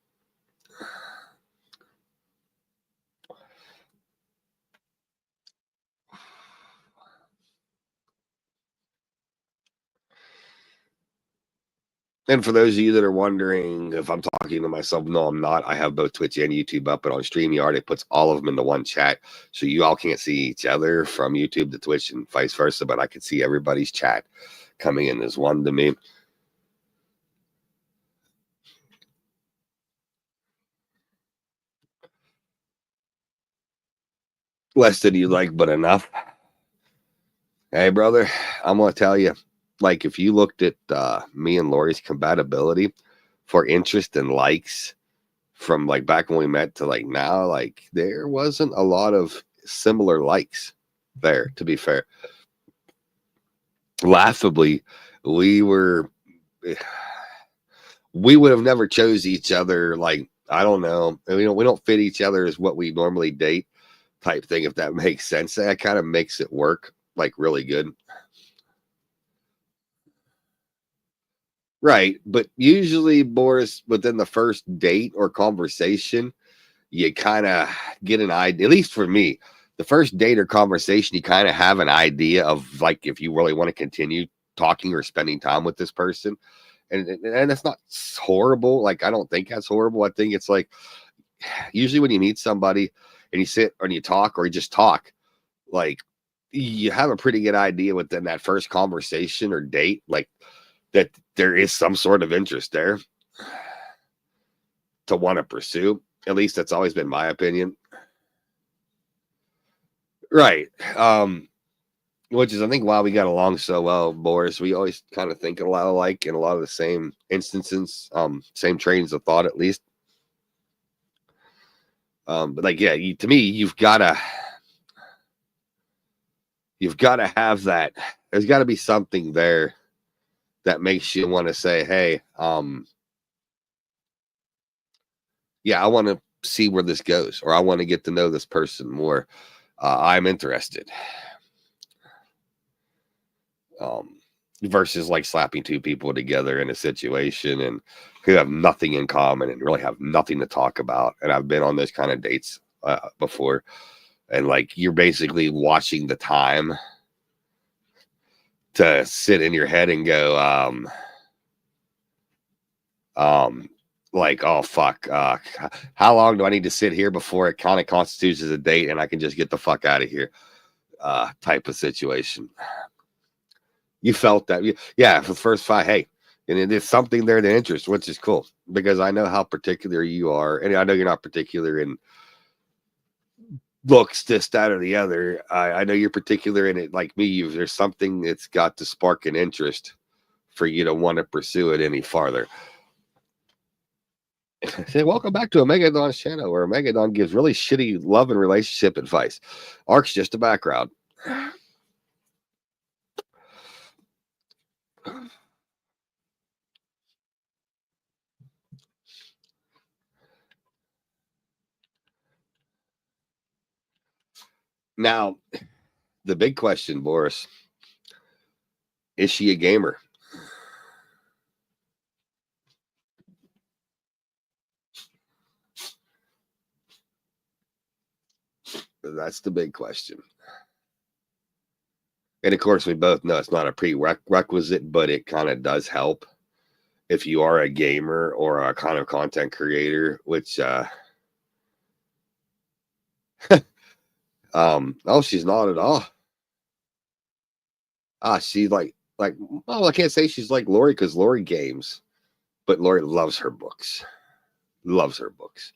And for those of you that are wondering if I'm talking to myself, no, I'm not. I have both Twitch and YouTube up, but on StreamYard, it puts all of them into one chat. So you all can't see each other from YouTube to Twitch and vice versa, but I can see everybody's chat coming in as one to me. Less than you like, but enough. Hey, brother, I'm going to tell you, like, if you looked at me and Lori's compatibility for interest and likes, from like back when we met to like now, like there wasn't a lot of similar likes there, to be fair. Laughably, we were we would have never chose each other. Like, I don't know, we don't fit each other as what we normally date type thing, if that makes sense. That kind of makes it work like really good. Right, but usually, Boris, within the first date or conversation, you kind of get an idea, at least for me, the first date or conversation, you kind of have an idea of like if you really want to continue talking or spending time with this person. And it's not horrible. Like, I don't think that's horrible. I think it's like, usually when you meet somebody and you sit and you talk or you just talk, like, you have a pretty good idea within that first conversation or date, like, that there is some sort of interest there to want to pursue. At least that's always been my opinion. Right. Which is, I think, why we got along so well, Boris. We always kind of think a lot alike in a lot of the same instances, same trains of thought, at least. But like, yeah, to me, you've got to have that. There's got to be something there that makes you want to say, hey, yeah, I want to see where this goes, or I want to get to know this person more. I'm interested. Um, versus like slapping two people together in a situation and who have nothing in common and really have nothing to talk about. And I've been on those kind of dates before, and like, you're basically watching the time to sit in your head and go, like, oh fuck, how long do I need to sit here before it kind of constitutes as a date and I can just get the fuck out of here, type of situation. You felt that, yeah, for the first 5, hey, and there's something there to interest, which is cool, because I know how particular you are, and I know you're not particular in looks, this, that, or the other. I know you're particular in it, like me. There's something that's got to spark an interest for you to want to pursue it any farther. Say, welcome back to Omegadon's channel, where Omegadon gives really shitty love and relationship advice. Ark's just a background. Now, the big question, Boris, is she a gamer? That's the big question. And of course, we both know it's not a prerequisite, but it kind of does help if you are a gamer or a kind of content creator, which Oh, she's not at all. She like well, I can't say she's like Lori because Lori games, but Lori loves her books. Loves her books.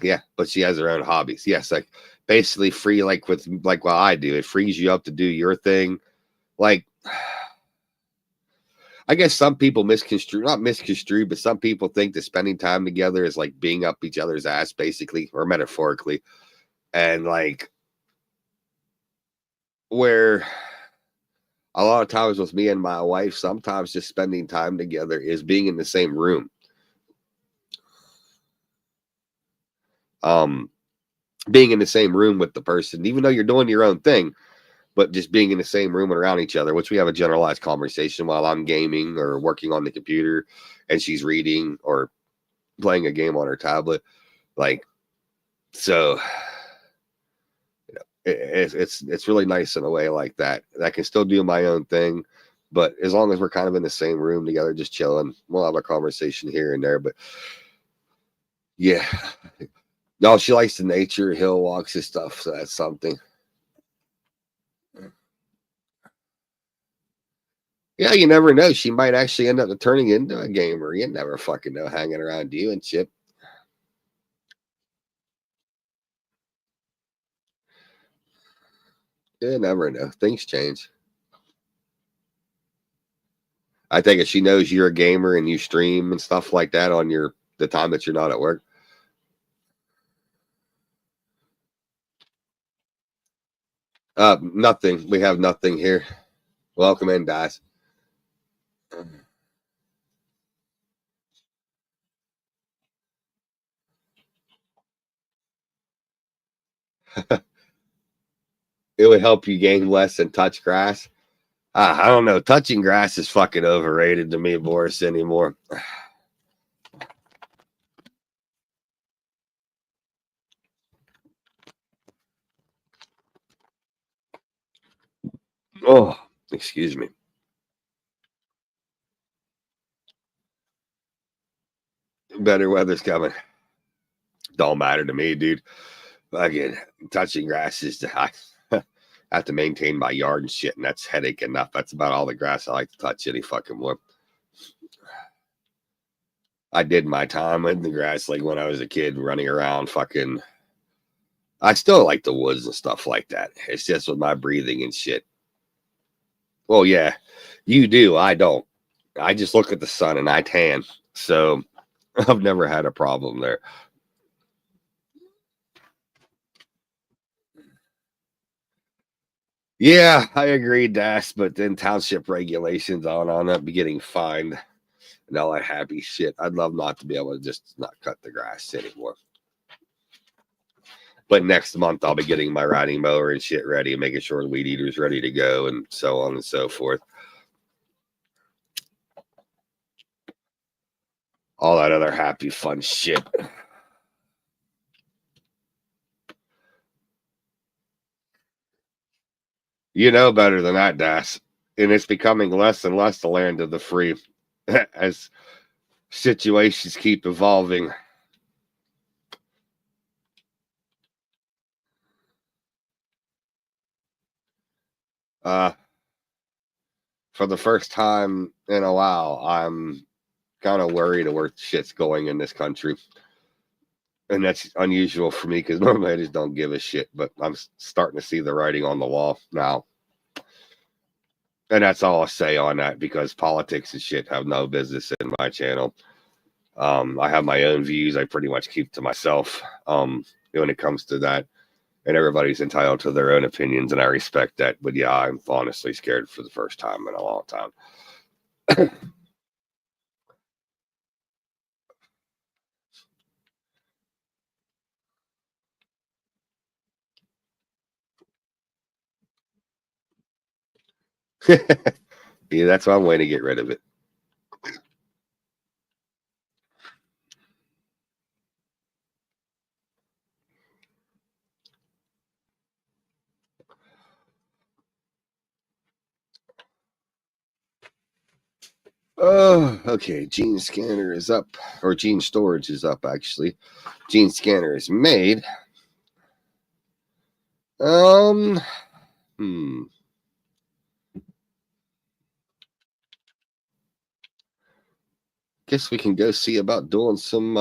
Yeah, but she has her own hobbies. Yes, like basically free, like with like what I do. It frees you up to do your thing. Like I guess some people misconstrue, not misconstrue, but some people think that spending time together is like being up each other's ass, basically, or metaphorically. And like where a lot of times with me and my wife, sometimes just spending time together is being in the same room. Um, being in the same room with the person, even though you're doing your own thing, but just being in the same room and around each other, which we have a generalized conversation while I'm gaming or working on the computer and she's reading or playing a game on her tablet. Like, so it's really nice in a way like that. I can still do my own thing, but as long as we're kind of in the same room together, just chilling, we'll have a conversation here and there. But yeah, no, she likes the nature, hill walks and stuff. So that's something. Yeah, you never know. She might actually end up turning into a gamer. You never fucking know, hanging around you and shit. You never know. Things change. I think if she knows you're a gamer and you stream and stuff like that on your the time that you're not at work. Nothing. We have nothing here. Welcome in, guys. It would help you gain less and touch grass. I don't know. Touching grass is fucking overrated to me, Boris, anymore. Oh, excuse me. Better weather's coming. Don't matter to me, dude. Fucking touching grass is I have to maintain my yard and shit, and that's headache enough. That's about all the grass I like to touch any fucking more. I did my time in the grass like when I was a kid running around fucking. I still like the woods and stuff like that. It's just with my breathing and shit. Well, yeah, you do. I don't. I just look at the sun and I tan. So I've never had a problem there. Yeah, I agree, Das, but then township regulations on up be getting fined and all that happy shit. I'd love not to be able to just not cut the grass anymore. But next month I'll be getting my riding mower and shit ready, making sure the weed eater's ready to go and so on and so forth. All that other happy fun shit. You know better than that, Das. And it's becoming less and less the land of the free as situations keep evolving. Uh, for the first time in a while, I'm kind of worried of where shit's going in this country. And that's unusual for me because normally I just don't give a shit, but I'm starting to see the writing on the wall now. And that's all I'll say on that because politics and shit have no business in my channel. I have my own views. I pretty much keep to myself when it comes to that. And everybody's entitled to their own opinions, and I respect that. But yeah, I'm honestly scared for the first time in a long time. Yeah, that's why I'm waiting to get rid of it. Oh, okay. Gene scanner is up, or gene storage is up, actually. Gene scanner is made. Um, hmm. Guess we can go see about doing some,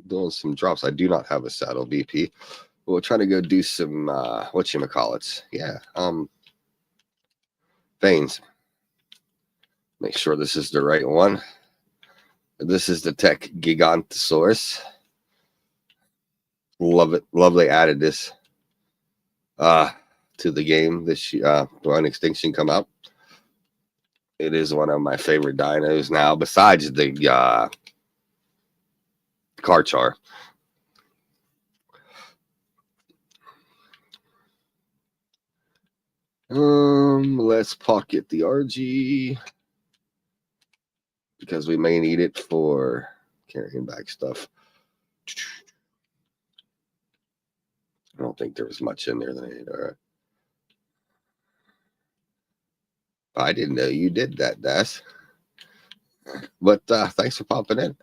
doing some drops. I do not have a saddle BP. We'll try to go do some, whatchamacallits. Yeah, veins. Make sure this is the right one. This is the Tech Gigantosaurus. Love it. Love they added this to the game this when Extinction come out. It is one of my favorite dinos now, besides the Karchar. Let's pocket the RG because we may need it for carrying back stuff. I don't think there was much in there that I need. All right. I didn't know you did that, Das. But thanks for popping in.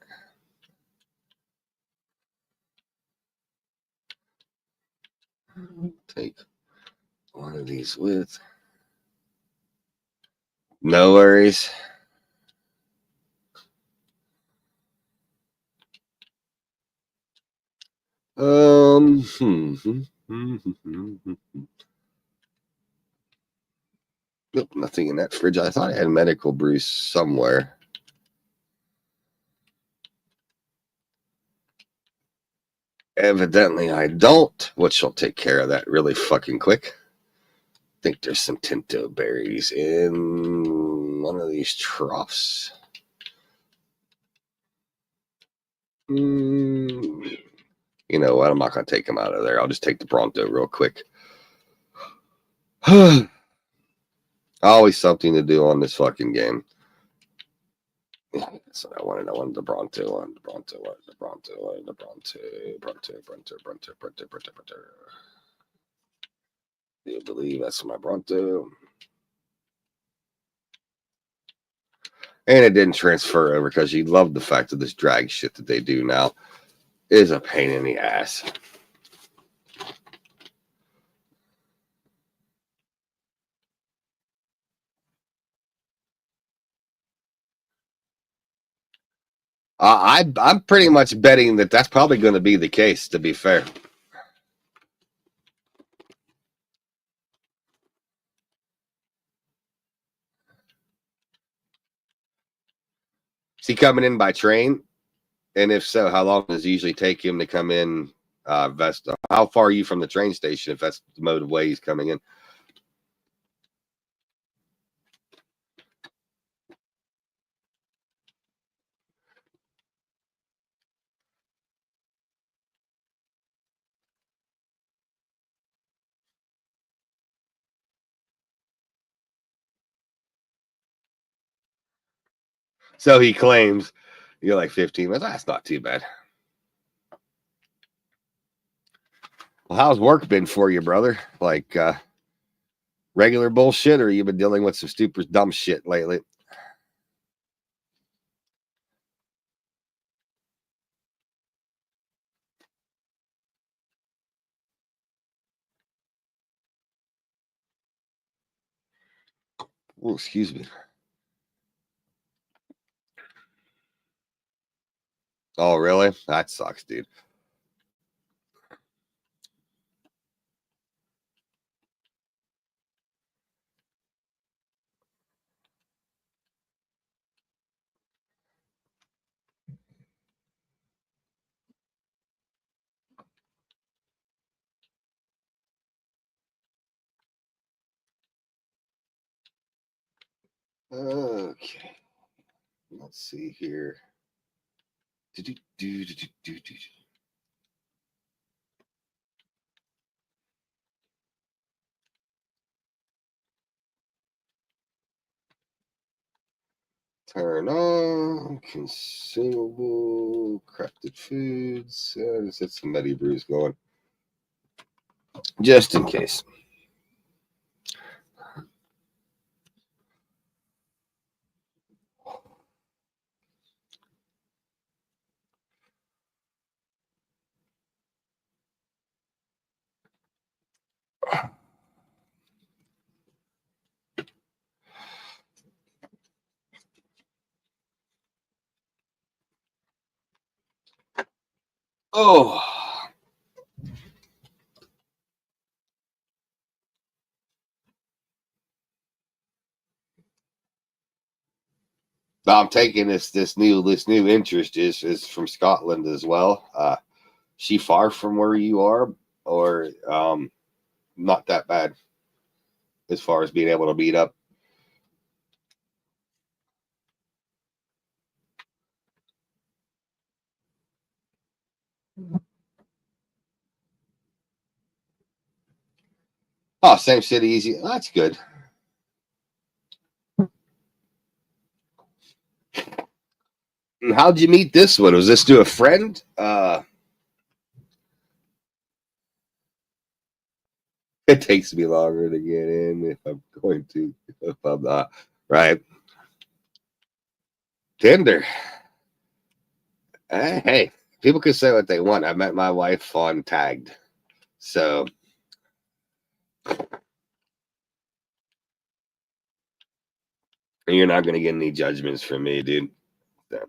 Take one of these with. No worries. Nope, nothing in that fridge. I thought I had medical brews somewhere. Evidently I don't, which will take care of that really fucking quick. I think there's some Tinto berries in one of these troughs. You know what? I'm not going to take them out of there. I'll just take the Bronto real quick. Always something to do on this fucking game. Yeah, that's what I wanted. I wanted the Bronto. I wanted the Bronto. I wanted the Bronto. I wanted the Bronto. Bronto. Do you believe that's my Bronto? And it didn't transfer over because you love the fact that this drag shit that they do now is a pain in the ass. I'm pretty much betting that that's probably going to be the case, to be fair. Is he coming in by train? And if so, how long does it usually take him to come in? Vesta? How far are you from the train station if that's the mode of way he's coming in? So he claims you're like 15 minutes. That's not too bad. Well, how's work been for you, brother? Like regular bullshit, or you been dealing with some stupid dumb shit lately? Oh, excuse me. Oh, really? That sucks, dude. Okay. Let's see here. Turn on consumable crafted foods. Let's get some Medi Brews going, just in case. Oh, I'm taking this new interest is from Scotland as well. She far from where you are, or not that bad as far as being able to meet up. Oh, same city, easy. That's good. And how'd you meet this one? Was this to a friend? It takes me longer to get in if I'm going to, if I'm not. Right. Tinder. Hey, people can say what they want. I met my wife on Tagged. So you're not going to get any judgments from me, dude. So,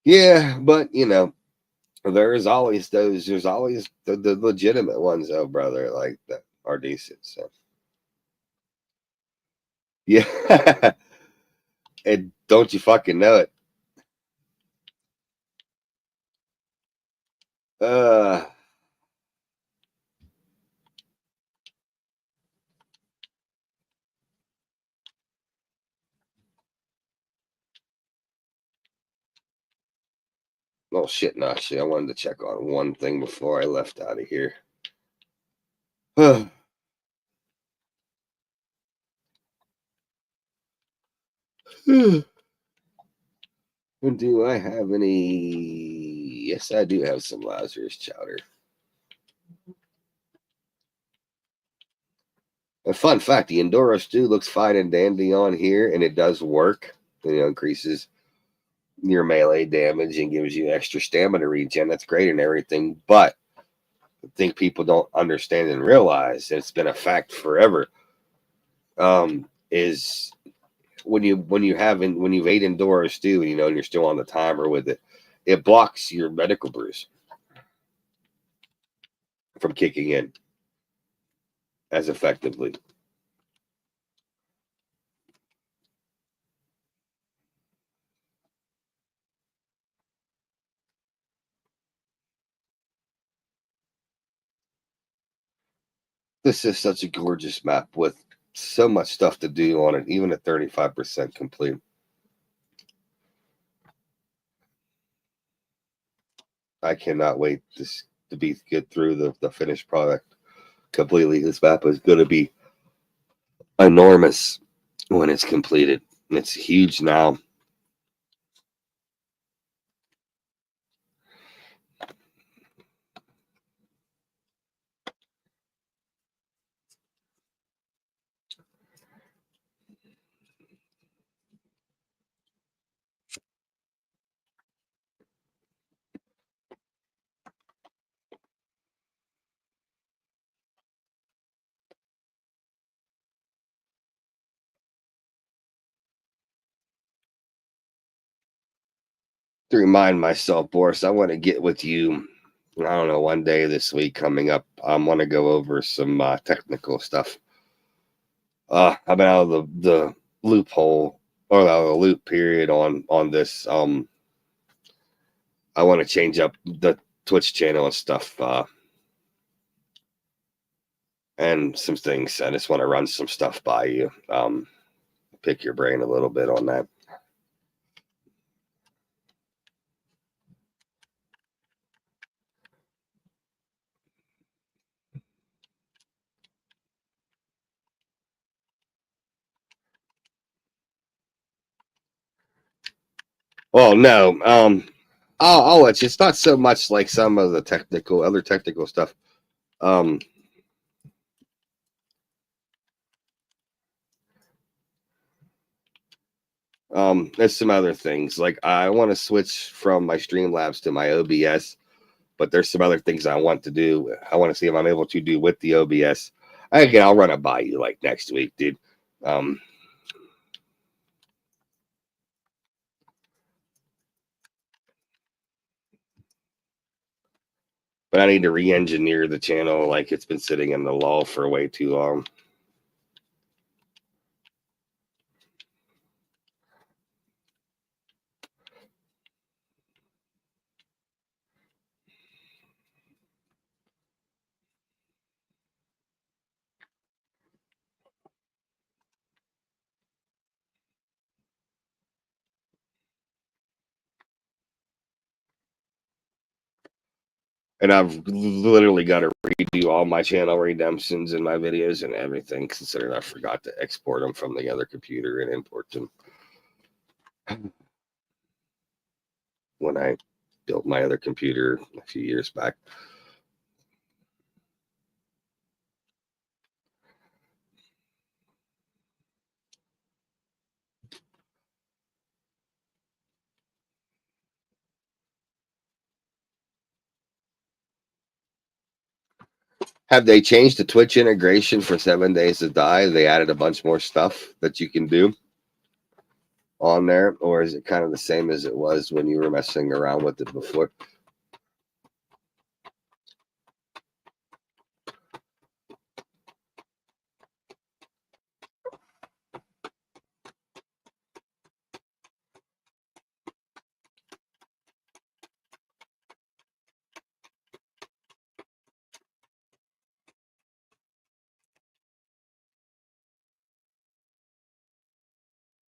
yeah, but there's always the legitimate ones, though, brother, like that are decent. So yeah, and don't you fucking know it? Uh, no shit, no shit. I wanted to check on one thing before I left out of here. Do I have any? Yes, I do have some Lazarus chowder. A fun fact: the Enduro stew looks fine and dandy on here, and it does work. Increases your melee damage and gives you extra stamina regen. That's great and everything, but I think people don't understand and realize, and it's been a fact forever. Is when you've ate Enduro stew, and you're still on the timer with it, it blocks your medical brews from kicking in as effectively. This is such a gorgeous map with so much stuff to do on it, even at 35% complete. I cannot wait to be get through the finished product completely. This map is going to be enormous when it's completed. It's huge now. To remind myself, Boris, I want to get with you. I don't know, one day this week coming up. I want to go over some technical stuff. I've been out of the loophole or out of the loop period on this. I want to change up the Twitch channel and stuff, and some things. I just want to run some stuff by you. pick your brain a little bit on that. Well, no, I'll let you. It's not so much like some of the other technical stuff. Um, there's some other things. Like I want to switch from my Streamlabs to my OBS, but there's some other things I want to do. I want to see if I'm able to do with the OBS. Again, I'll run it by you like next week, dude. Um, but I need to re-engineer the channel. Like it's been sitting in the lull for way too long. And I've literally got to redo all my channel redemptions and my videos and everything, considering I forgot to export them from the other computer and import them when I built my other computer a few years back. Have they changed the Twitch integration for 7 Days to Die? They added a bunch more stuff that you can do on there, or is it kind of the same as it was when you were messing around with it before?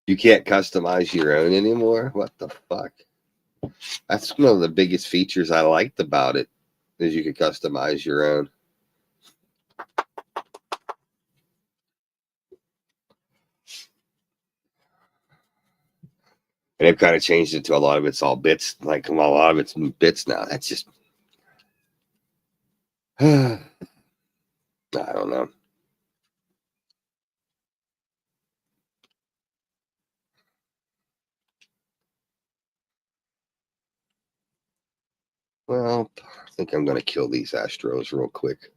You can't customize your own anymore? What the fuck? That's one of the biggest features I liked about it, is you could customize your own. And they've kind of changed it to a lot of it's all bits. Like a lot of it's bits now. That's just I don't know. Well, I think I'm gonna kill these Astros real quick.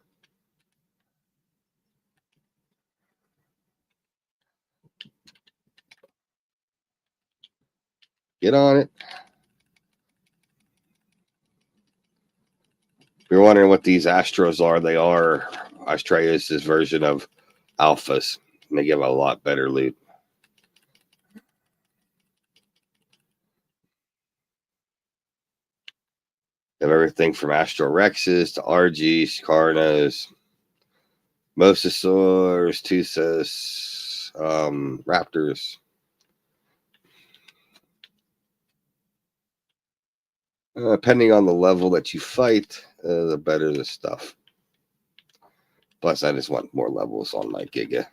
Get on it. If you're wondering what these Astros are, they are astraeous' version of alphas. And they give a lot better loot. They have everything from Astrorexes to Argies, Carnos, Mosasaurs, Tusas, Raptors. Depending on the level that you fight, the better the stuff. Plus, I just want more levels on my Giga.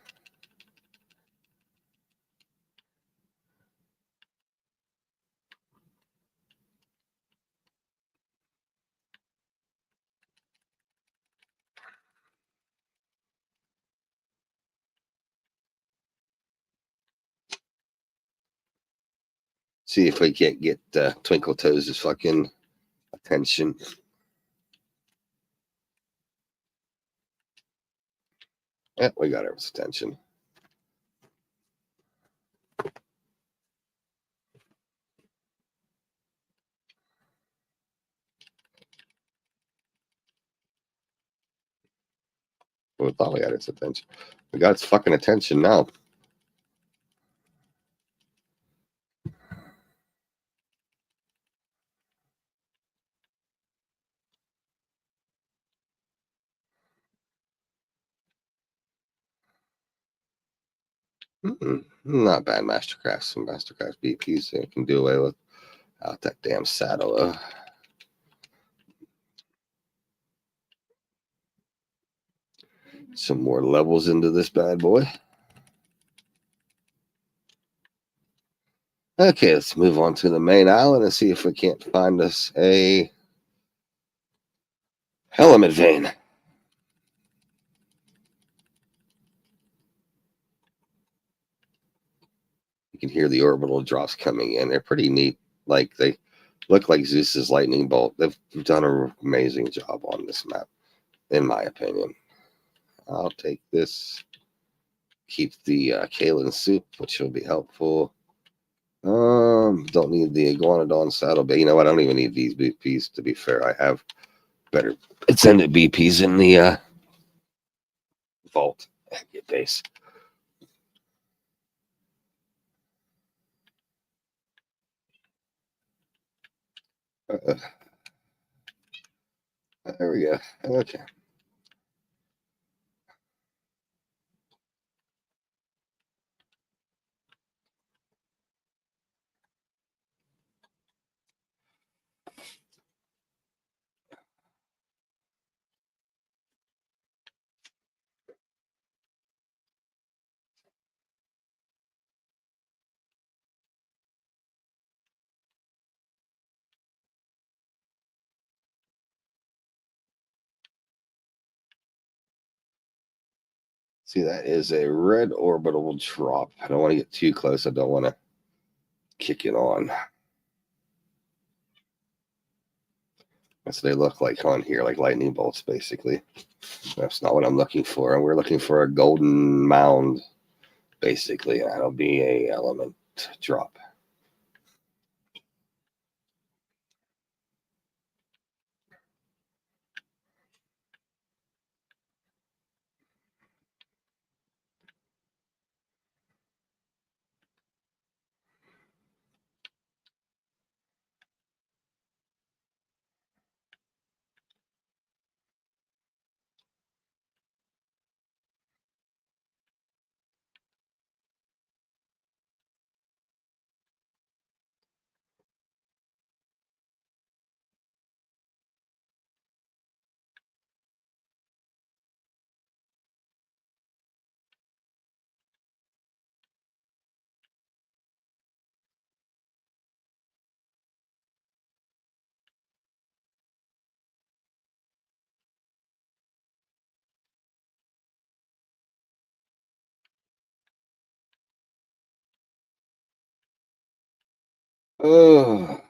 See if we can't get Twinkle Toes' fucking attention. Yeah, we got his attention. We thought we had his attention. We got his fucking attention now. Not bad Mastercrafts. Some Mastercraft BPs I can do away with out that damn saddle. Some more levels into this bad boy. Okay, let's move on to the main island and see if we can't find us a element vein. You can hear the orbital drops coming in. They're pretty neat. Like they look like Zeus's lightning bolt. They've done an amazing job on this map, in my opinion. I'll take this. Keep the Kalen soup, which will be helpful. Don't need the Iguanodon saddle, but you know what? I don't even need these BPs, to be fair. I have better extended BPs in the vault. Get base. There we go. Okay. See, that is a red orbital drop. I don't want to get too close. I don't want to kick it on. That's what they look like on here, like lightning bolts, basically. That's not what I'm looking for. We're looking for a golden mound, basically. That'll be a element drop. Oh.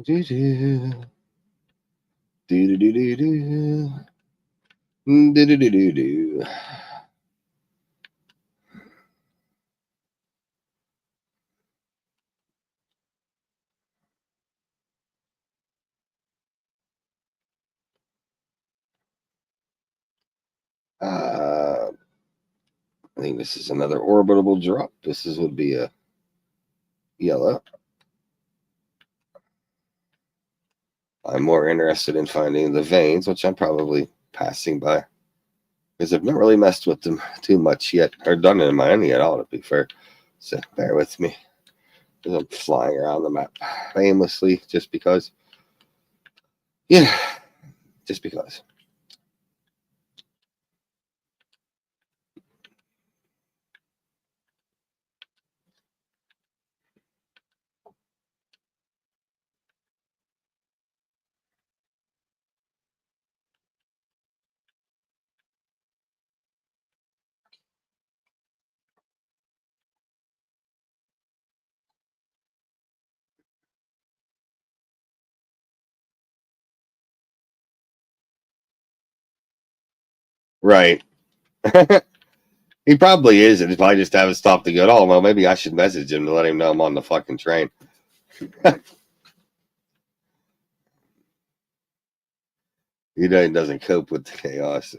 Do do do do do do do do do do do. I think this is another orbitable drop. Would be a yellow. I'm more interested in finding the veins, which I'm probably passing by because I've not really messed with them too much yet, or done it in my any at all, to be fair. So bear with me because I'm flying around the map aimlessly just because. Yeah, just because. Right. He probably is, and if I just haven't stopped to go, oh well, maybe I should message him to let him know I'm on the fucking train. He doesn't cope with the chaos.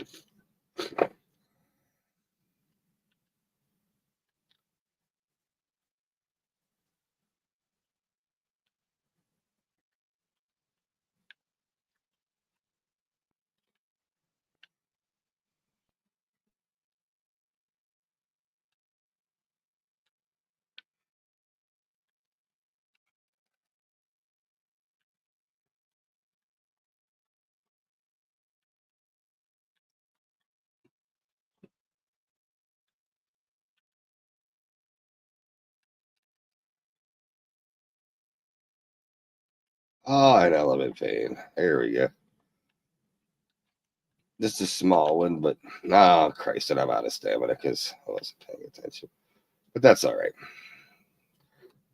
Oh, an element vein. There we go. Just a small one, but oh Christ, and I'm out of stamina because I wasn't paying attention. But that's all right.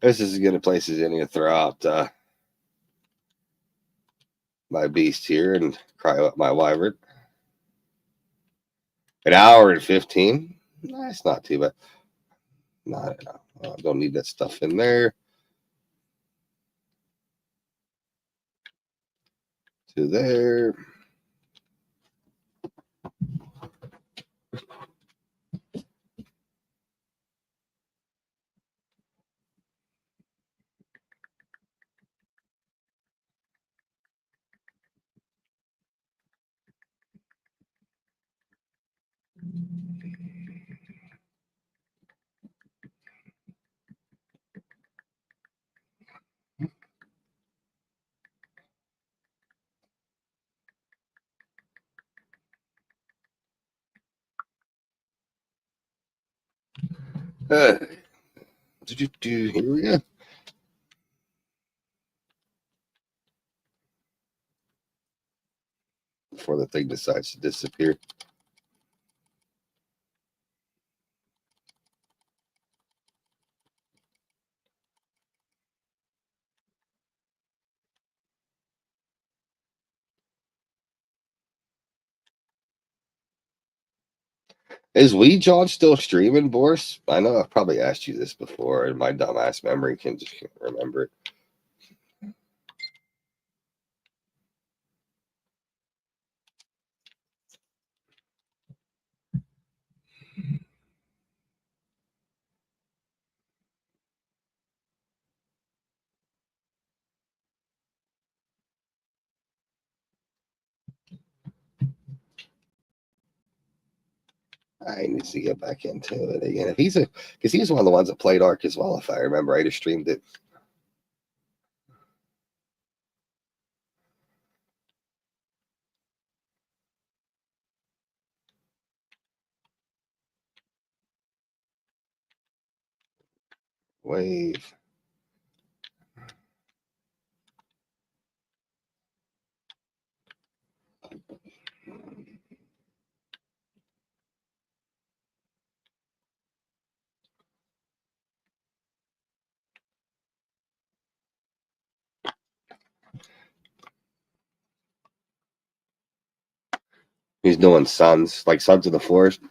This is as good a place as any to throw out my beast here and cry up my wyvern. An hour and 15. That's not too bad. Not enough. Don't need that stuff in there. To there. Uh, Here we go. Before the thing decides to disappear. Is Wee John still streaming, Boris? I know I've probably asked you this before, and my dumbass memory just can't remember it. I need to get back into it again. If he's because he's one of the ones that played Ark as well. If I remember, I just streamed it. Wave. He's doing Sons, like Sons of the Forest.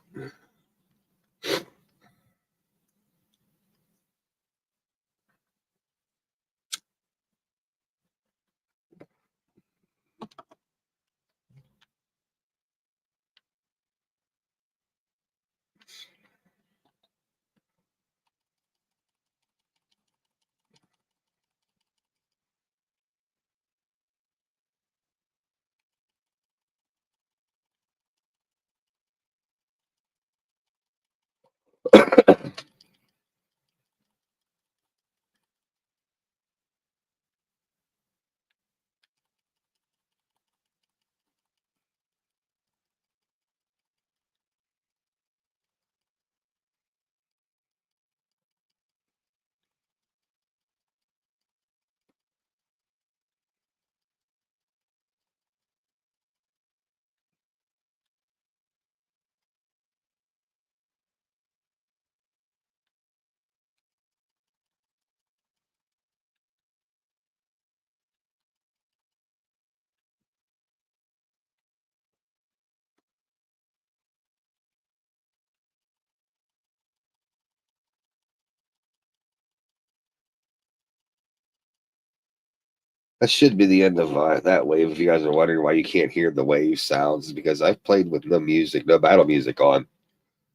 That should be the end of that wave. If you guys are wondering why you can't hear the wave sounds, because I've played with no music, no battle music on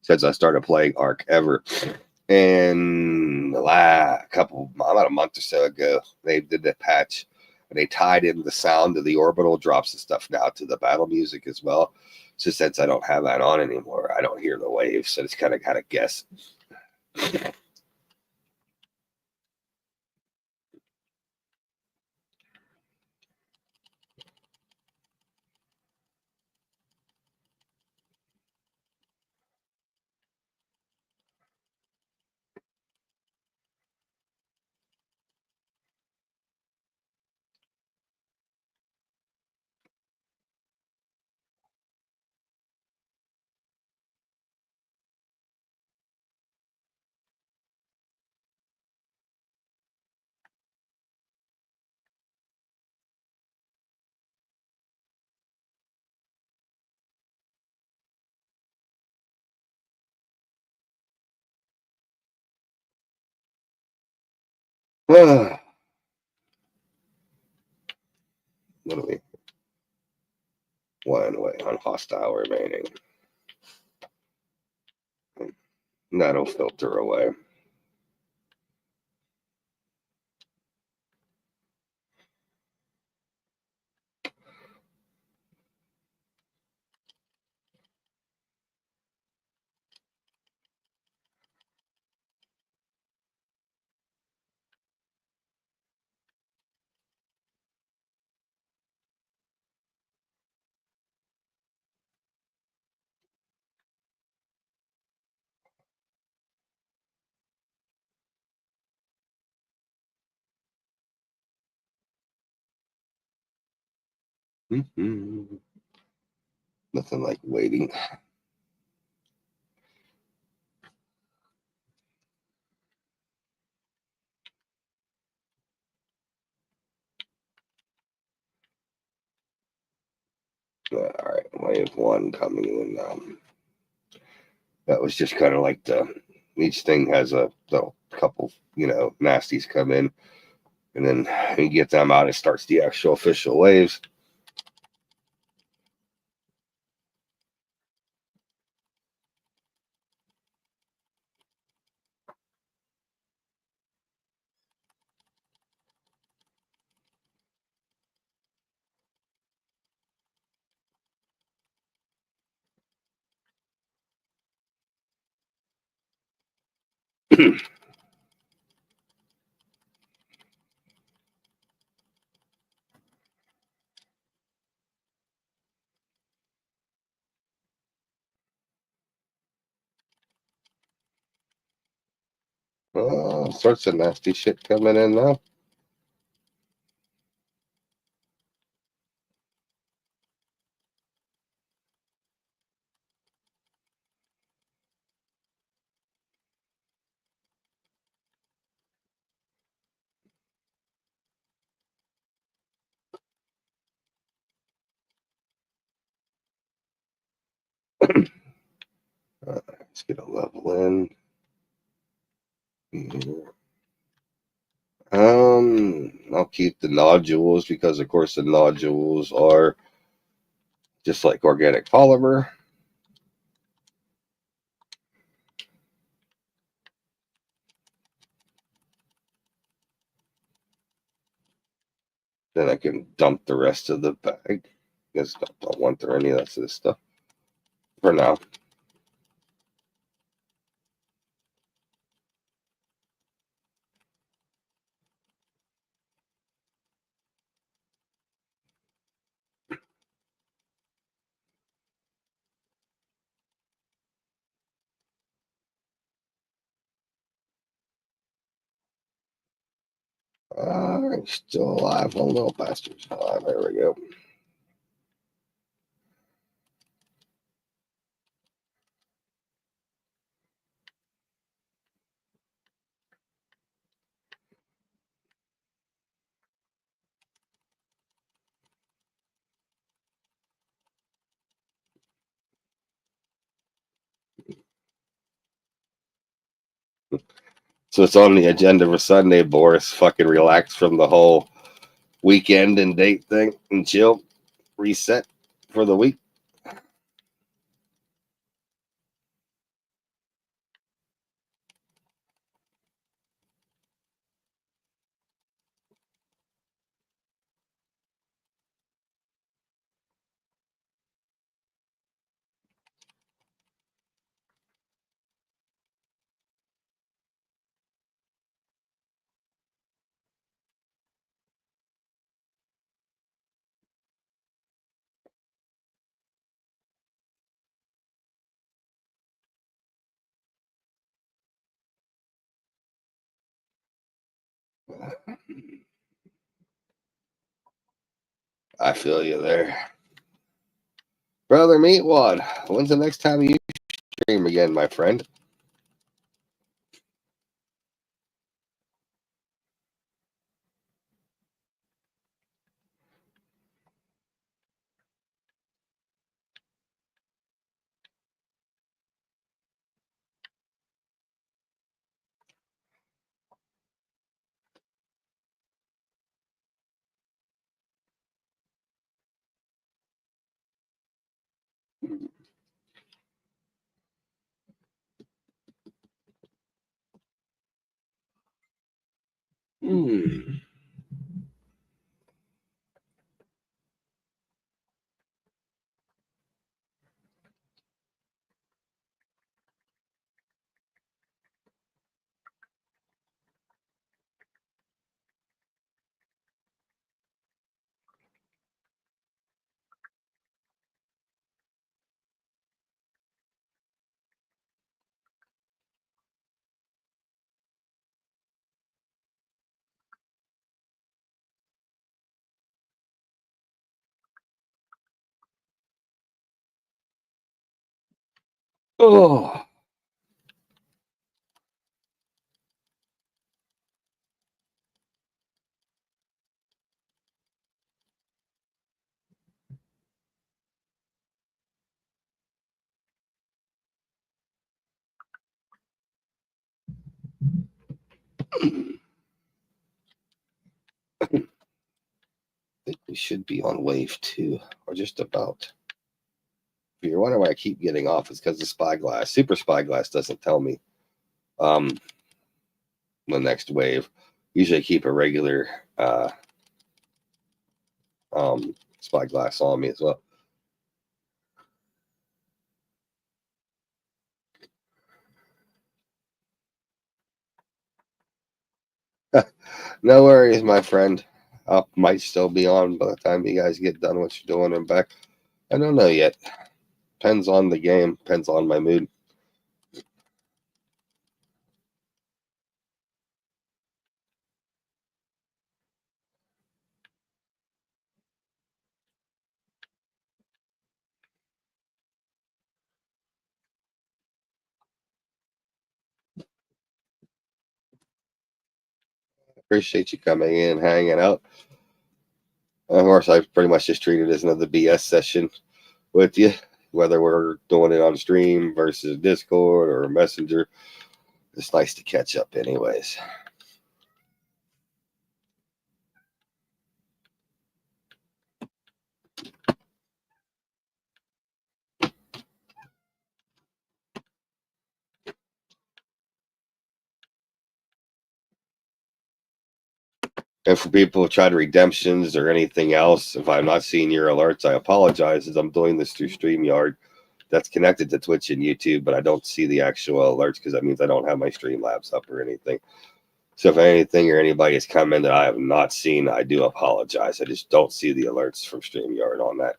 since I started playing Ark ever. And about a month or so ago, they did that patch and they tied in the sound of the orbital drops and stuff now to the battle music as well. So since I don't have that on anymore, I don't hear the waves. So it's kind of guess. What do we? One away on hostile remaining. That'll filter away. Mm-hmm. Nothing like waiting. All right, wave one coming in. That was just kind of like each thing has a couple, nasties come in, and then you get them out, it starts the actual official waves. All sorts of nasty shit coming in now. Let's get a level in. I'll keep the nodules because, of course, the nodules are just like organic polymer. Then I can dump the rest of the bag because I don't want there any of that this stuff for now. All right, still alive. One little bastard's alive. There we go. So it's on the agenda for Sunday. Boris fucking relaxed from the whole weekend and date thing and chill, reset for the week. I feel you there. Brother Meatwad, when's the next time you stream again, my friend? Hmm. Oh. I think we should be on wave 2, or just about. If you're wondering why I keep getting off, it's because the spyglass, super spyglass, doesn't tell me um, the next wave. Usually I keep a regular spyglass on me as well. No worries, my friend. I might still be on by the time you guys get done what you're doing and back. I don't know yet. Depends on the game. Depends on my mood. Appreciate you coming in, hanging out. Of course, I pretty much just treat it as another BS session with you, whether we're doing it on stream versus Discord or Messenger. It's nice to catch up, anyways. And for people who try to redemptions or anything else, if I'm not seeing your alerts, I apologize, as I'm doing this through StreamYard. That's connected to Twitch and YouTube, but I don't see the actual alerts because that means I don't have my Streamlabs up or anything. So if anything or anybody has come in that I have not seen, I do apologize. I just don't see the alerts from StreamYard on that.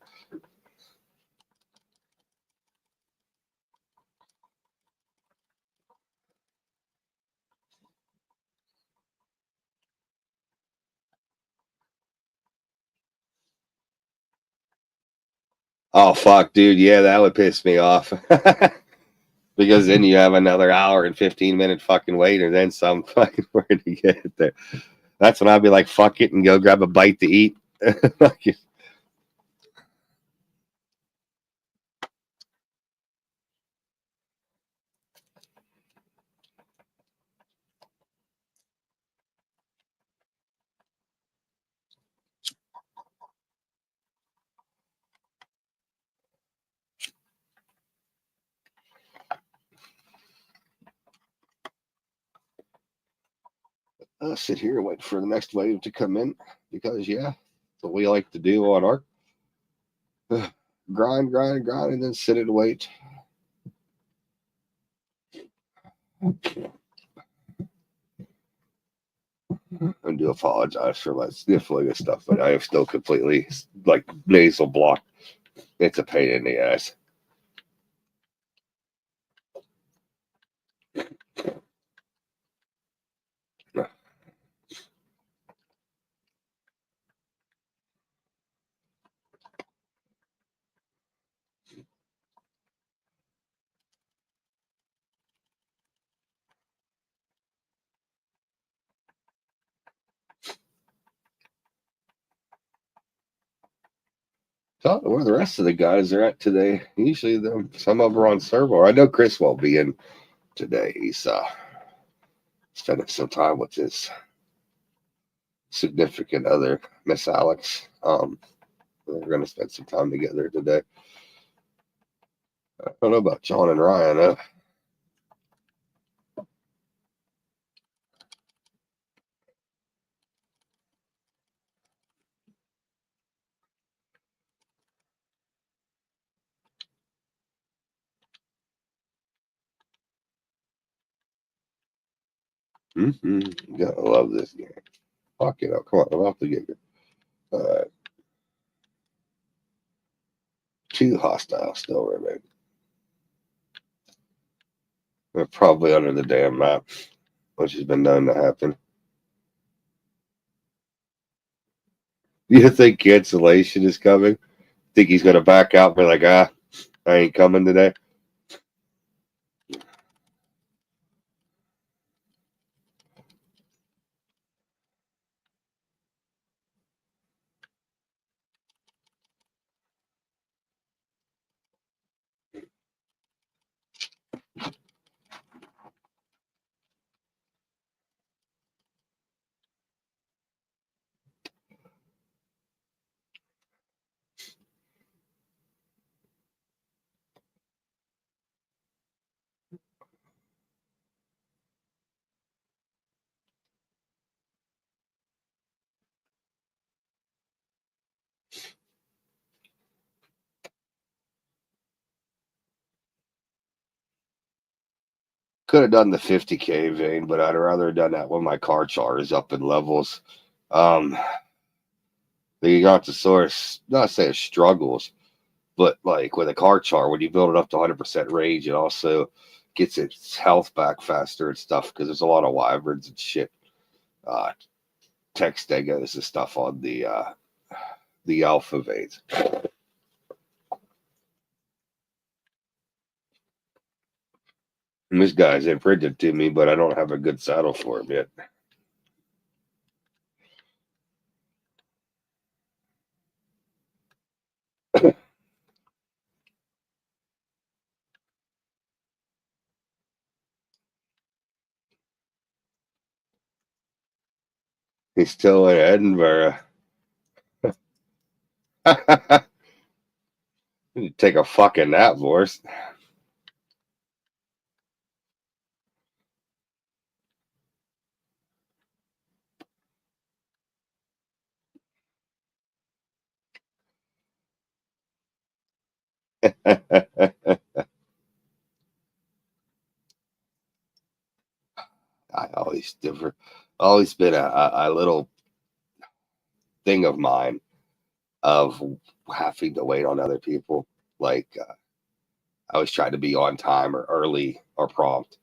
Oh fuck, dude, yeah, that would piss me off. Because then you have another hour and 15-minute fucking wait, and then some fucking where to get there. That's when I'd be like, fuck it, and go grab a bite to eat. sit here and wait for the next wave to come in because, yeah, that's what we like to do on our grind, grind, grind, and then sit and wait. I do apologize for my sniffling and stuff, but I am still completely like nasal blocked. It's a pain in the ass. So I don't know where the rest of the guys are at today. Usually, some of them are on servo. I know Chris won't be in today. He's spending some time with his significant other, Miss Alex. We're going to spend some time together today. I don't know about John and Ryan. Gotta love this game. Fuck it up. Come on, I'm off the gig. All right. Two hostiles still remain. They're probably under the damn map, which has been known to happen. You think cancellation is coming? Think he's gonna back out and be like, I ain't coming today? Could have done the 50K vein, but I'd rather have done that when my car char is up in levels. Um, the Gigantosaurus, not saying struggles, but like with a car char, when you build it up to 100% rage, it also gets its health back faster and stuff because there's a lot of wyverns and shit, uh, tech stegos and stuff on the alpha veins. And this guy's imprinted to me, but I don't have a good saddle for him yet. He's still in Edinburgh. Take a fucking nap, Boris. I always differ. Always been a little thing of mine of having to wait on other people. Like I always try to be on time or early or prompt,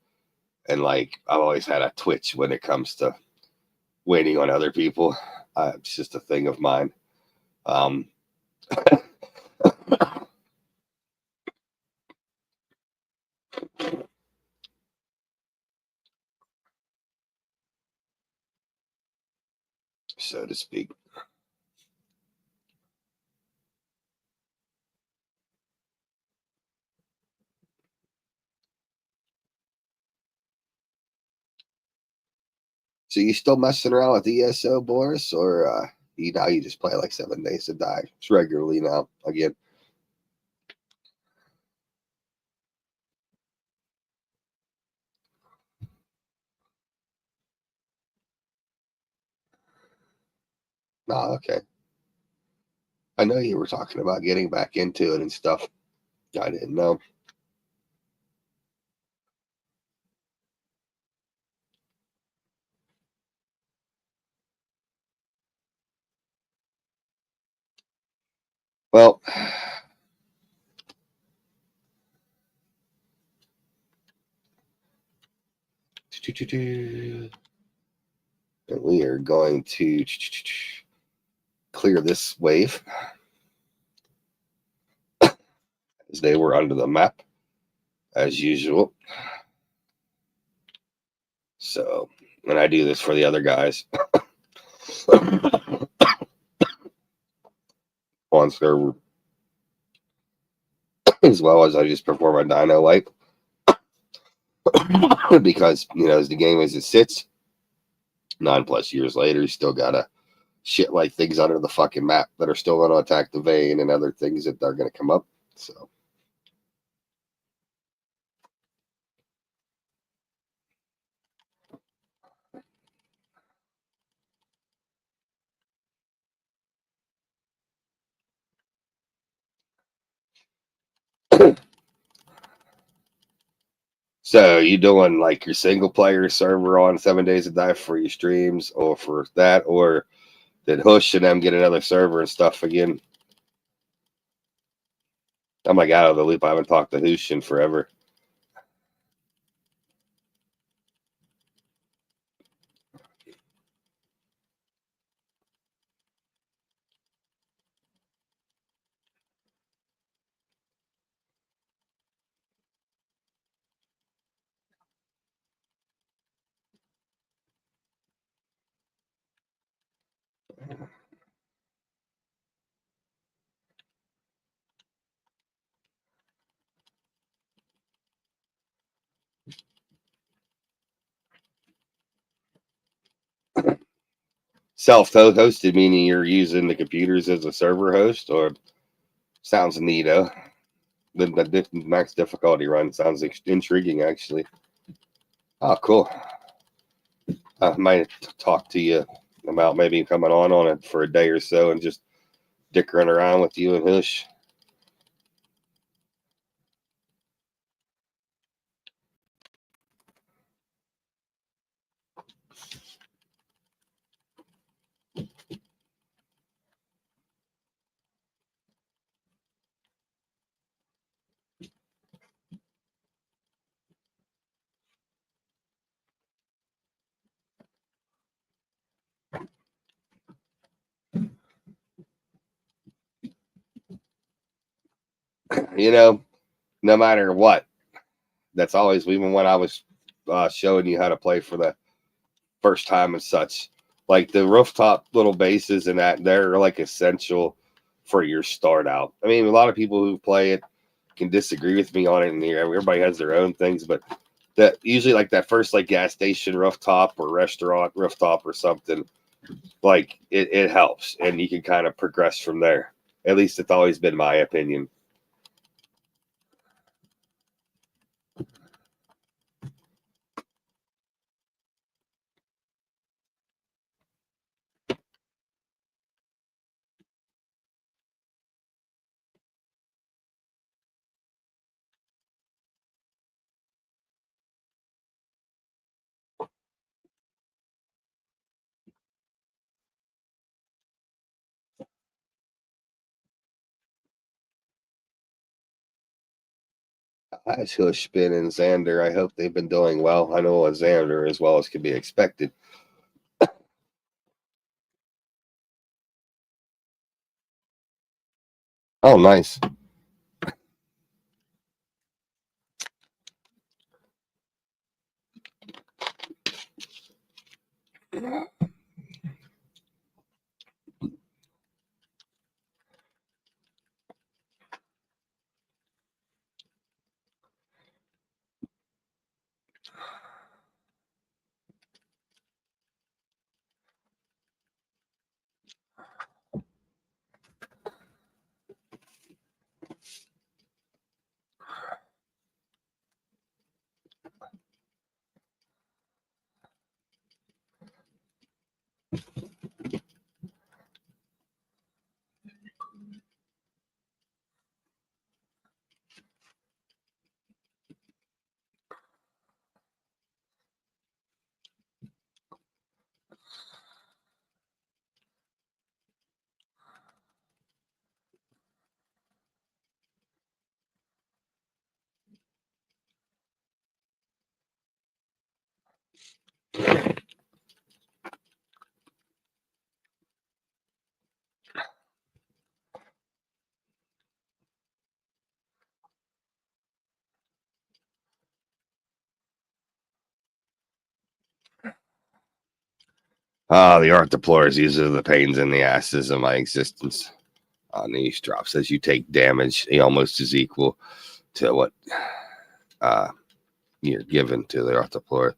and like I've always had a twitch when it comes to waiting on other people. It's just a thing of mine. Um, so to speak. So you still messing around with ESO, Boris, or you just play like 7 days to die? It's regularly now again. Oh, okay. I know you were talking about getting back into it and stuff. I didn't know. Well, and we are going to clear this wave as they were under the map as usual. So, and I do this for the other guys on server as well as I just perform a dino wipe because, as the game as it sits, 9+ years later, you still gotta shit like things under the fucking map that are still going to attack the vein and other things that are going to come up. So, so you doing like your single player server on 7 Days to Die for your streams, or for that, or did Hush and them get another server and stuff again? I'm like out of the loop. I haven't talked to Hush in forever. Self-hosted, meaning you're using the computers as a server host, or sounds neato. The max difficulty run sounds intriguing, actually. Oh, cool. I might talk to you about maybe coming on it for a day or so and just dickering around with you and Hush. No matter what, that's always, even when I was showing you how to play for the first time and such, like the rooftop little bases and that, they're like essential for your start out. I mean, a lot of people who play it can disagree with me on it, and everybody has their own things, but that usually like that first like gas station rooftop or restaurant rooftop or something, like it helps, and you can kind of progress from there. At least it's always been my opinion. How's Hush been and Xander? I hope they've been doing well. I know Xander as well as could be expected. Oh, nice. Ah, the art deplores. These are the pains in the asses of my existence. On these drops, as you take damage, they almost is equal to what uh, you're given to the art deplore.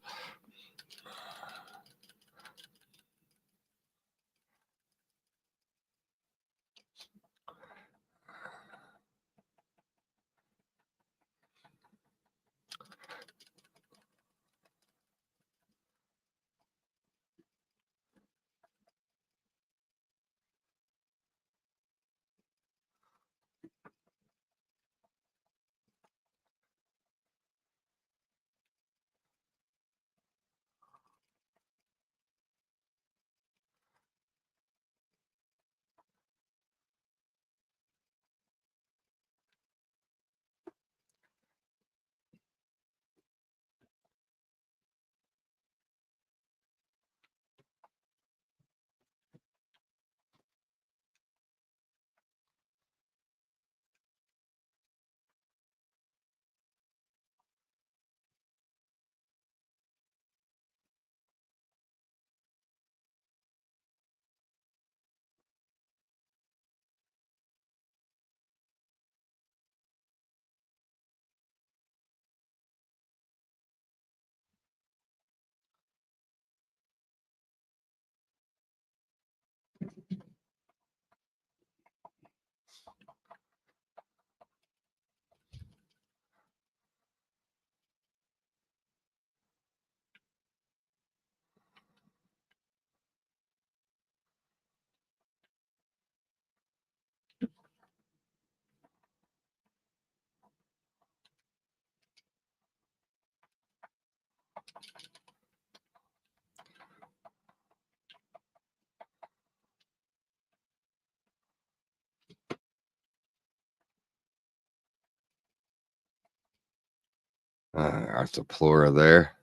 Art deplore there.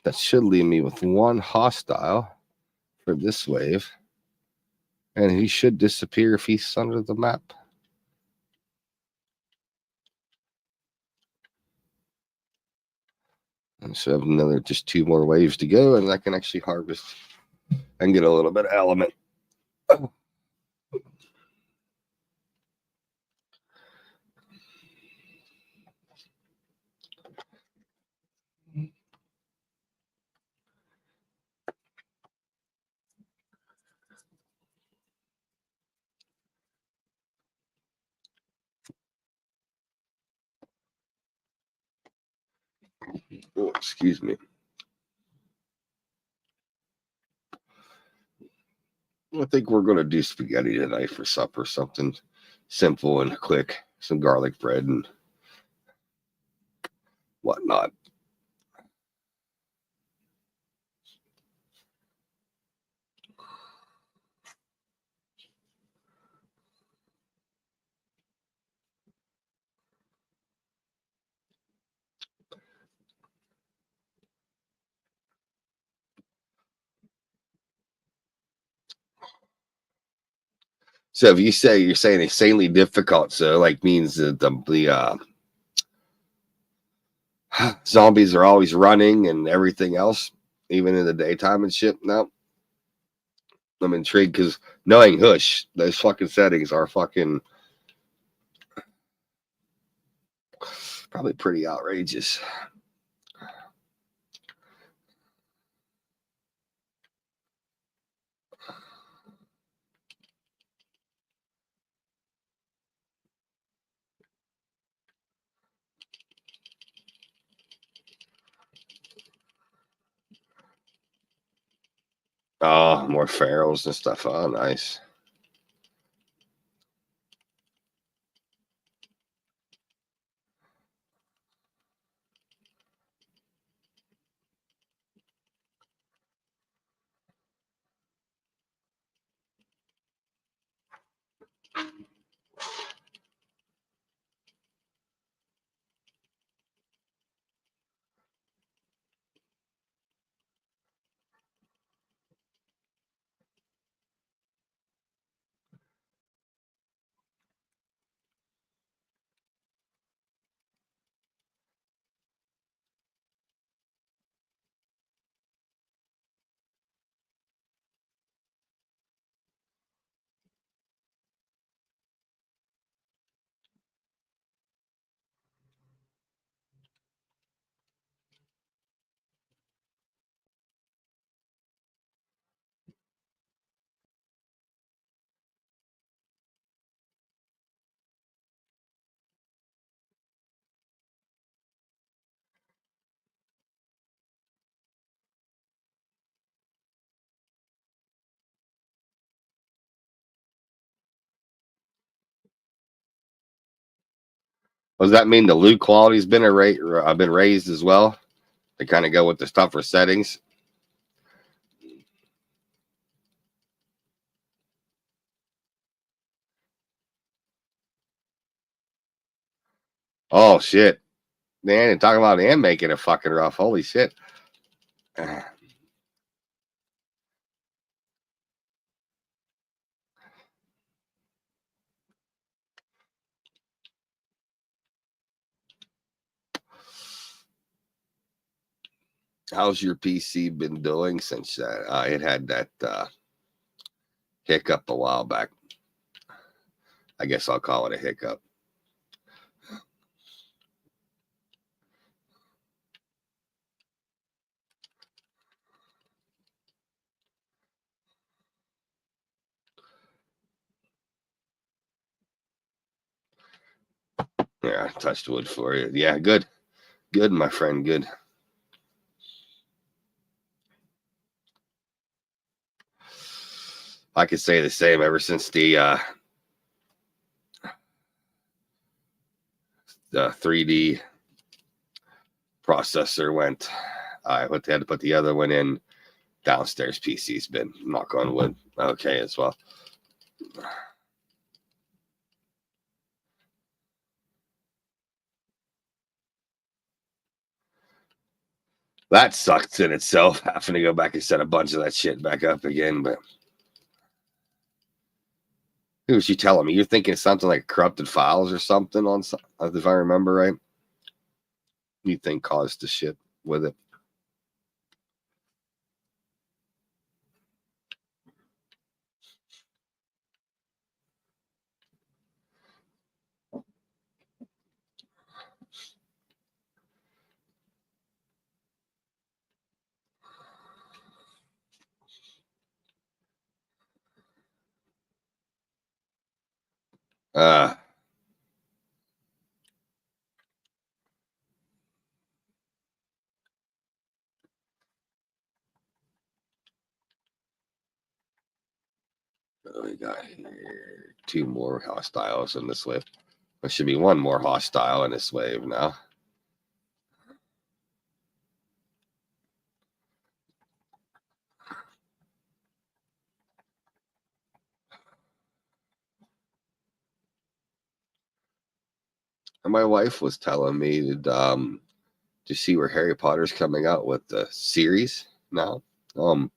That should leave me with one hostile for this wave. And he should disappear if he's under the map. And so I have another just 2 more waves to go, and I can actually harvest and get a little bit of element. Oh, excuse me. I think we're going to do spaghetti tonight for supper, something simple and quick, some garlic bread and whatnot. So if you say you're saying insanely difficult, so like means that the zombies are always running and everything else, even in the daytime and shit. No, I'm intrigued because knowing Hush, those fucking settings are fucking probably pretty outrageous. Oh, more ferals and stuff. Oh, nice. Does that mean the loot quality's been raised as well to kind of go with the tougher settings? Oh shit, man! And talking about and making it fucking rough. Holy shit! How's your PC been doing since it had that hiccup a while back? I guess I'll call it a hiccup. Yeah, I touched wood for you. Yeah, good. Good, my friend. Good. I could say the same ever since the 3D processor went. I had to put the other one in. Downstairs PC's been, knock on wood, okay as well. That sucked in itself, having to go back and set a bunch of that shit back up again. But who was she telling me? You're thinking something like corrupted files or something on, if I remember right. You think caused the shit with it? Uh, we got here two more hostiles in this wave. There should be one more hostile in this wave now. And my wife was telling me that to see where Harry Potter's coming out with the series now. I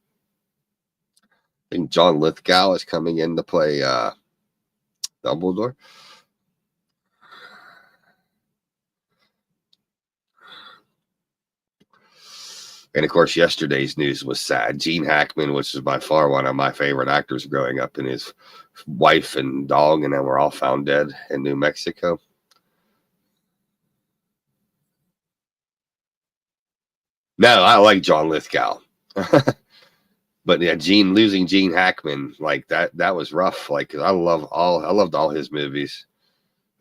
think John Lithgow is coming in to play Dumbledore. And of course, yesterday's news was sad. Gene Hackman, which is by far one of my favorite actors growing up, and his wife and dog, and then were all found dead in New Mexico. No, I like John Lithgow. But yeah, losing Gene Hackman like that was rough. Like 'cause I loved all his movies.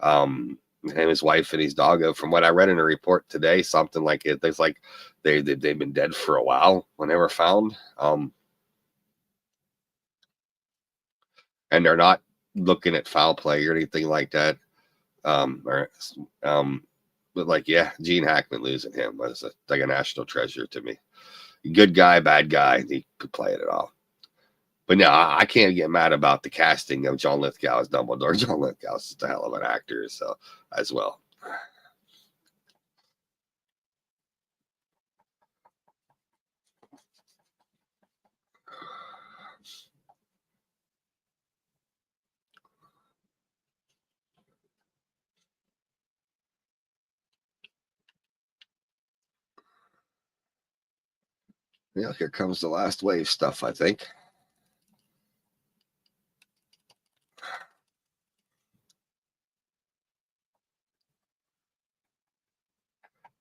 And his wife and his dog. From what I read in a report today, something like it. There's like they've been dead for a while when they were found. And they're not looking at foul play or anything like that. Or but like yeah, Gene Hackman losing him was like a national treasure to me. Good guy, bad guy. He could play it at all. But no, I can't get mad about the casting of John Lithgow as Dumbledore. John Lithgow is just a hell of an actor, so as well. Yeah, here comes the last wave stuff, I think.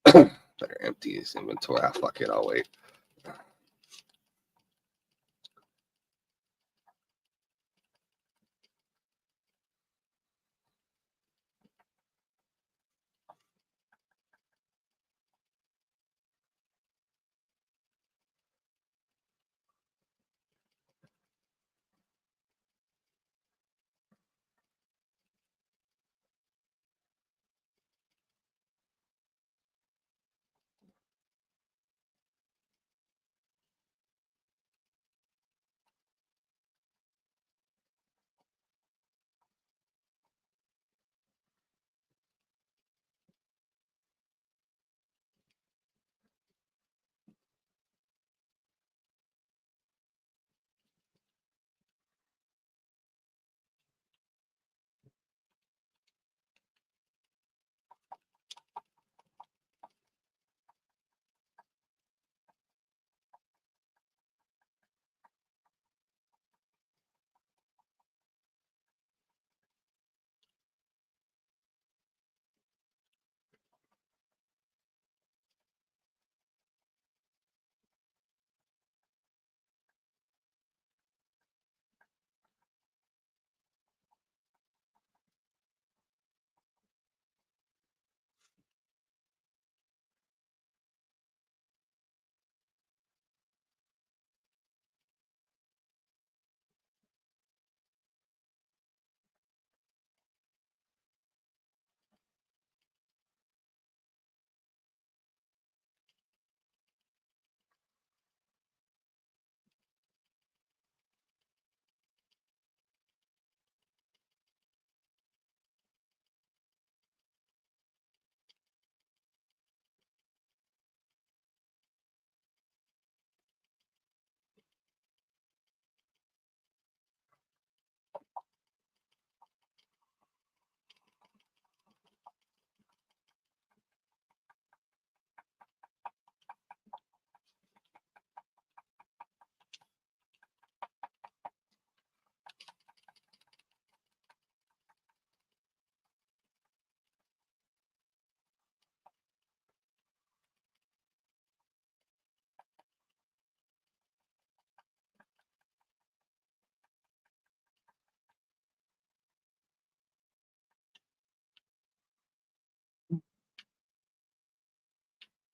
Better empty his inventory. Ah, fuck it, I'll wait.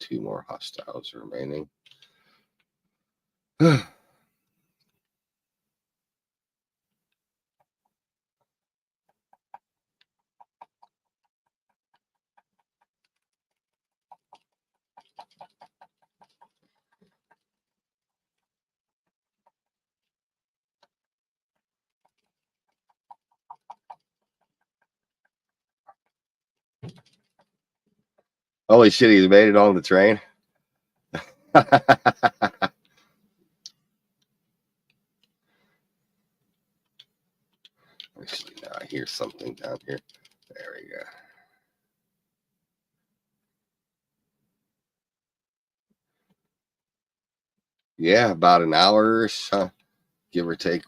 2 more hostiles remaining. Holy shit, he's made it on the train. Actually, now I hear something down here. There we go. Yeah, about an hour, give or take.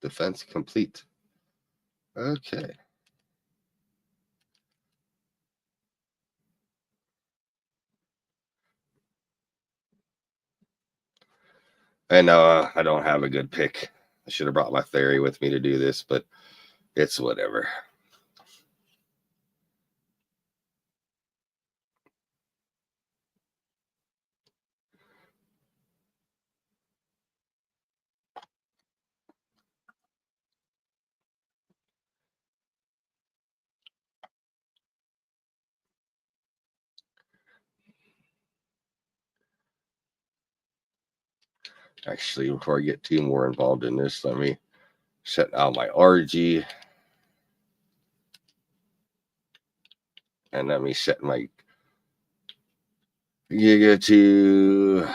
Defense complete. Okay. And I don't have a good pick. I should have brought my theory with me to do this, but it's whatever. Actually, before I get too more involved in this, let me set out my RG. And let me set my Giga to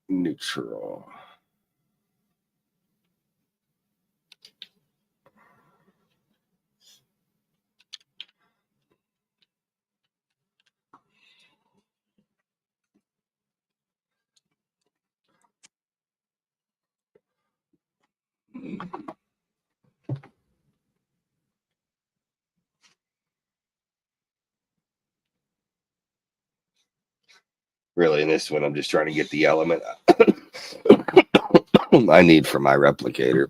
neutral. Really, in this one, I'm just trying to get the element I need for my replicator.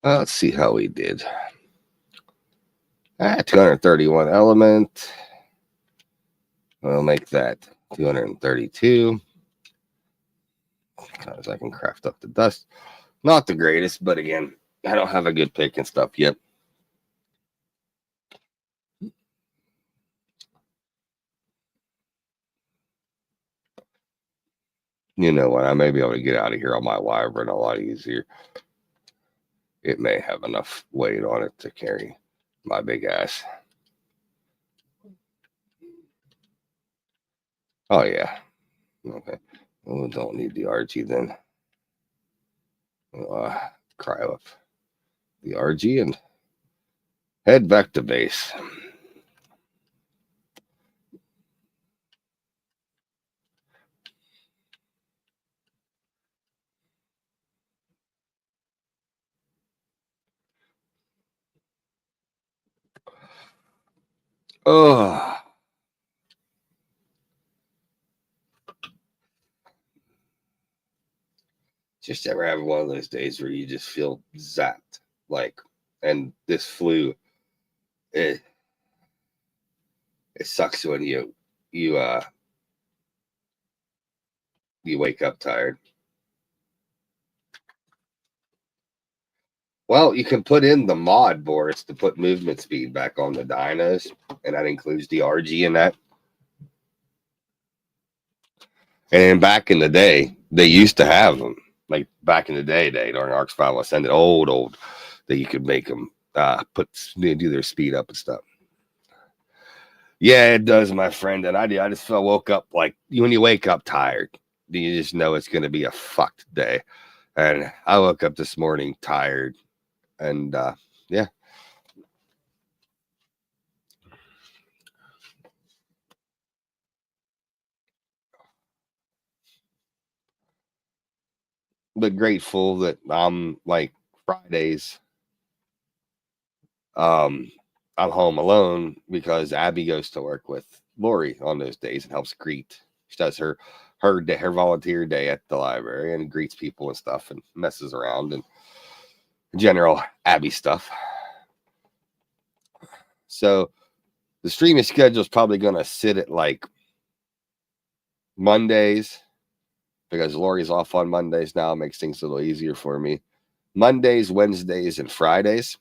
Let's see how we did. 231 element. We'll make that 232. Because I can craft up the dust. Not the greatest, but again, I don't have a good pick and stuff yet. You know what? I may be able to get out of here on my Wyvern a lot easier. It may have enough weight on it to carry my big ass. Oh, yeah. Okay. Well, don't need the RG then. Cry up the RG and head back to base. Oh, just ever have one of those days where you just feel zapped, like And this flu, it it sucks when you you wake up tired. Well, you can put in the mod, Boris, to put movement speed back on the dynos, and that includes the RG in that. And back in the day, they used to have them. Like back in the day, during Arcs 5 Ascended, old, that you could make them do their speed up and stuff. Yeah, it does, my friend. And I just woke up like when you wake up tired, you just know it's going to be a fucked day. And I woke up this morning tired, and yeah. But grateful that I'm like Fridays. Um, I'm home alone because Abby goes to work with Lori on those days and helps greet. She does her volunteer day at the library and greets people and stuff and messes around and general Abby stuff. So the streaming schedule is probably going to sit at like Mondays because Lori's off on Mondays now. It makes things a little easier for me. Mondays, Wednesdays, and Fridays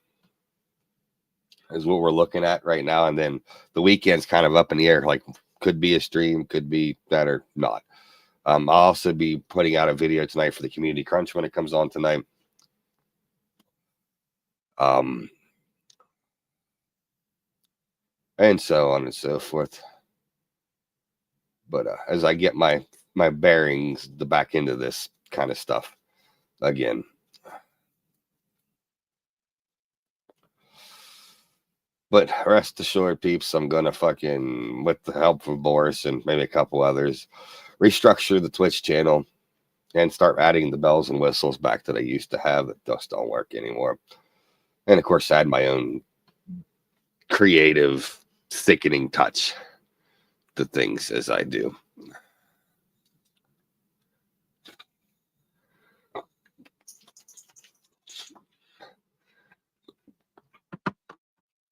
is what we're looking at right now. And then the weekend's kind of up in the air. Like could be a stream, could be that or not. I'll also be putting out a video tonight for the Community Crunch when it comes on tonight. And so on and so forth. But as I get my bearings, the back end of this kind of stuff again. But rest assured, peeps, I'm gonna fucking, with the help of Boris and maybe a couple others, restructure the Twitch channel and start adding the bells and whistles back that I used to have that just don't work anymore. And of course, add my own creative, thickening touch to things as I do.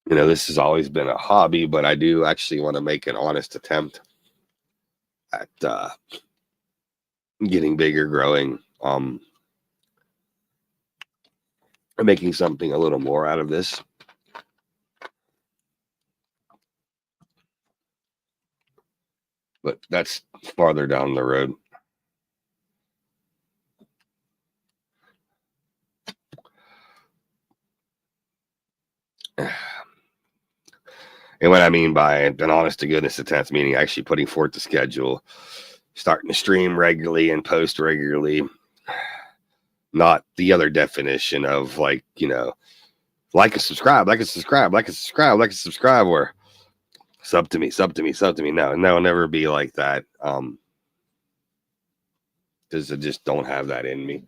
You know, this has always been a hobby, but I do actually want to make an honest attempt at getting bigger, growing, and making something a little more out of this. But that's farther down the road. And what I mean by an honest to goodness attempt, meaning actually putting forth the schedule, starting to stream regularly and post regularly, not the other definition of like, you know, like a subscribe, like a subscribe, like a subscribe, like a subscribe, or sub to me, sub to me, sub to me. No, it'll never be like that. Because I just don't have that in me,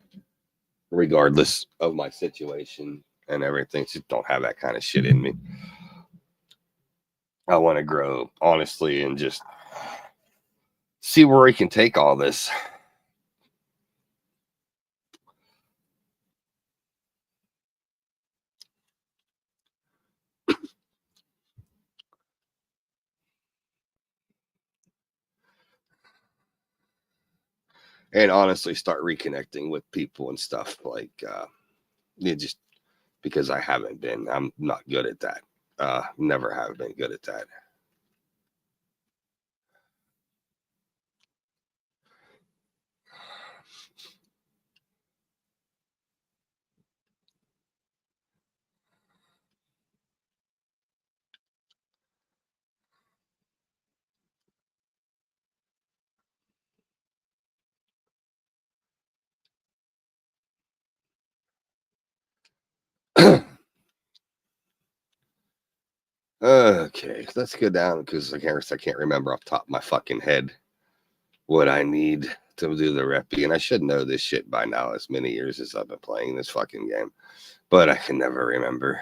regardless of my situation and everything. Just don't have that kind of shit in me. I want to grow honestly and just see where we can take all this. And honestly start reconnecting with people and stuff like just because I'm not good at that. Never have been good at that. Okay, let's go down because I can't remember off the top of my fucking head what I need to do the reppy, and I should know this shit by now. As many years as I've been playing this fucking game, but I can never remember.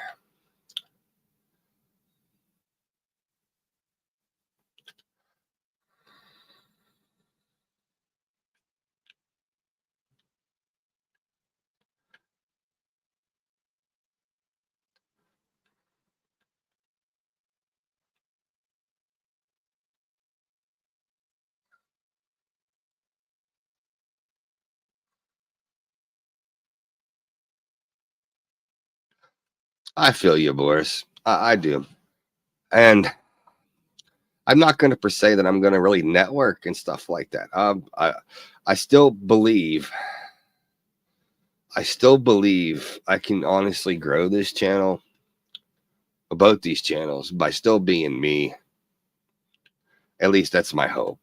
I feel you, Boris. I do. And I'm not going to per se that I'm going to really network and stuff like that. I still believe, I can honestly grow this channel, both these channels, by still being me. At least that's my hope.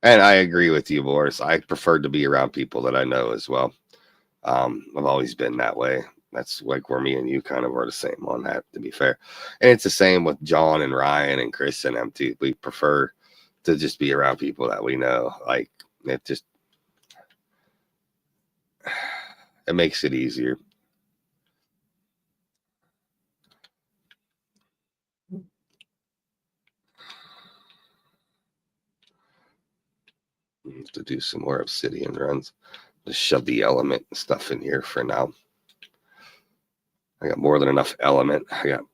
And I agree with you, Boris. I prefer to be around people that I know as well. I've always been that way. That's like where me and you kind of are the same on that, to be fair. And it's the same with John and Ryan and Chris and them too. We prefer to just be around people that we know. Like it just, it makes it easier. To do some more obsidian runs. Just shove the element stuff in here for now. I got more than enough element. I got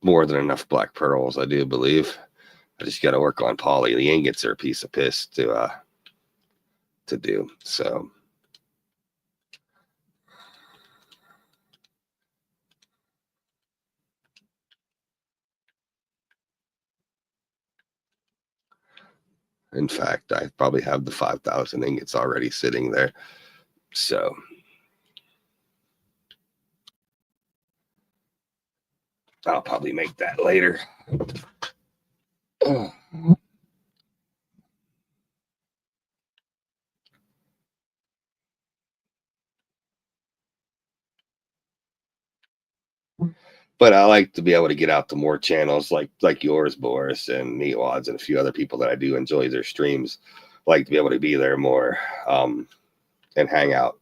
more than enough black pearls, I do believe. I just got to work on poly. The ingots are a piece of piss to do. So in fact, I probably have the 5,000 ingots already sitting there. So I'll probably make that later. But I like to be able to get out to more channels like yours, Boris, and Neatwads, and a few other people that I do enjoy their streams. Like to be able to be there more and hang out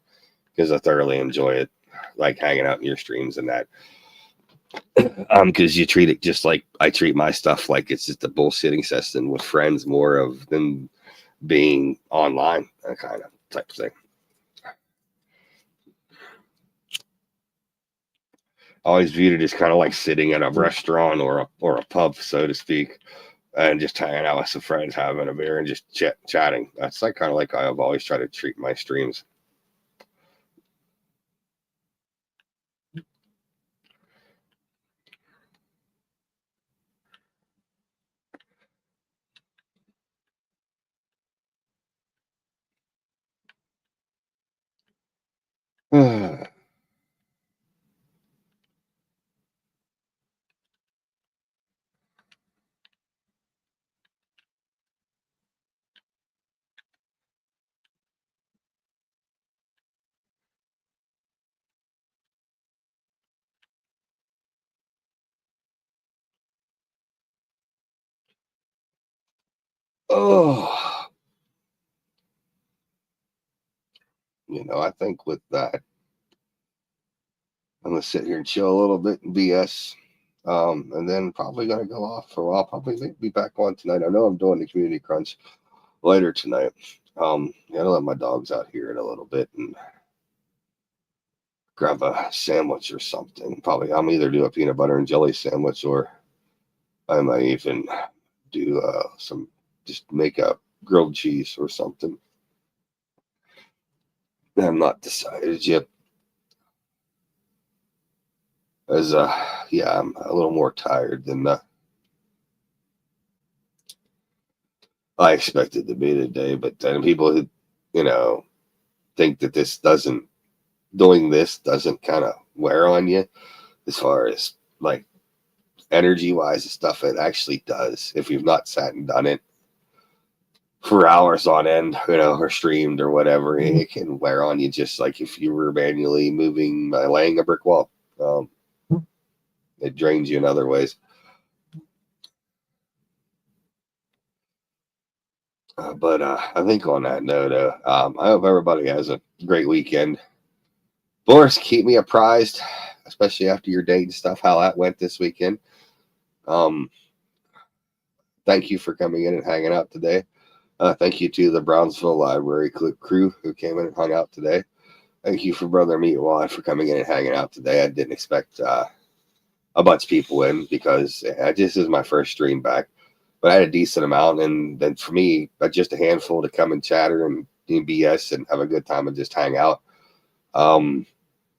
because I thoroughly enjoy it, like hanging out in your streams and that. Because you treat it just like I treat my stuff, like it's just a bullshitting session with friends more of than being online, that kind of type of thing. I always viewed it as kind of like sitting at a restaurant or a pub, so to speak, and just hanging out with some friends, having a beer and just chatting. That's like kind of like I've always tried to treat my streams. I'm oh, I think with that, I'm gonna sit here and chill a little bit and BS. And then probably gonna go off for a while. Probably be back on tonight. I know I'm doing the community crunch later tonight. Gotta let my dogs out here in a little bit and grab a sandwich or something. Probably I'm either do a peanut butter and jelly sandwich or I might even do some just make a grilled cheese or something. I'm not decided yet. As yeah, I'm a little more tired than I expected to be today. But then people who think that doing this doesn't kind of wear on you as far as like energy wise and stuff, it actually does if you've not sat and done it for hours on end, or streamed or whatever. It can wear on you just like if you were manually laying a brick wall. um, it drains you in other ways. But I think on that note, I hope everybody has a great weekend. Boris, keep me apprised, especially after your date and stuff, how that went this weekend. um, Thank you for coming in and hanging out today. Thank you to the Brownsville Library crew who came in and hung out today. Thank you for Brother Meatwad for coming in and hanging out today. I didn't expect a bunch of people in because this is my first stream back. But I had a decent amount, and then for me, just a handful to come and chatter and do BS and have a good time and just hang out.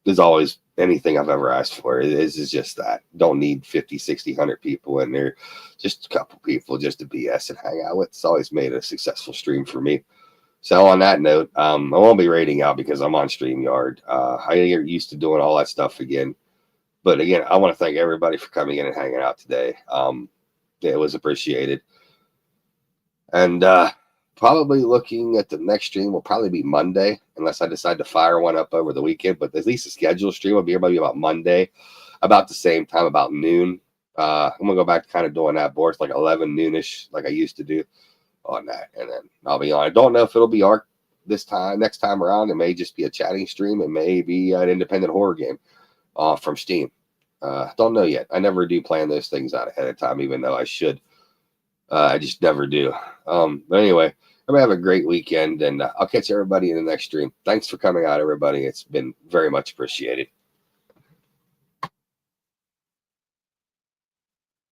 There's always anything I've ever asked for. Is just that. Don't need 50, 60, 100 people in there. Just a couple people just to BS and hang out with. It's always made a successful stream for me. So on that note, I won't be rating out because I'm on StreamYard. I get used to doing all that stuff again. But again, I want to thank everybody for coming in and hanging out today. It was appreciated. And probably looking at the next stream will probably be Monday, unless I decide to fire one up over the weekend. But at least the scheduled stream will be everybody about Monday, about the same time, about noon. I'm gonna go back to kind of doing that board, like 11 noonish, like I used to do on that, and then I'll be on. I don't know if it'll be ARC this time. Next time around, it may just be a chatting stream. It may be an independent horror game from Steam. Don't know yet. I never do plan those things out ahead of time, even though I should. I just never do. But anyway, everybody have a great weekend, and I'll catch everybody in the next stream. Thanks for coming out, everybody. It's been very much appreciated.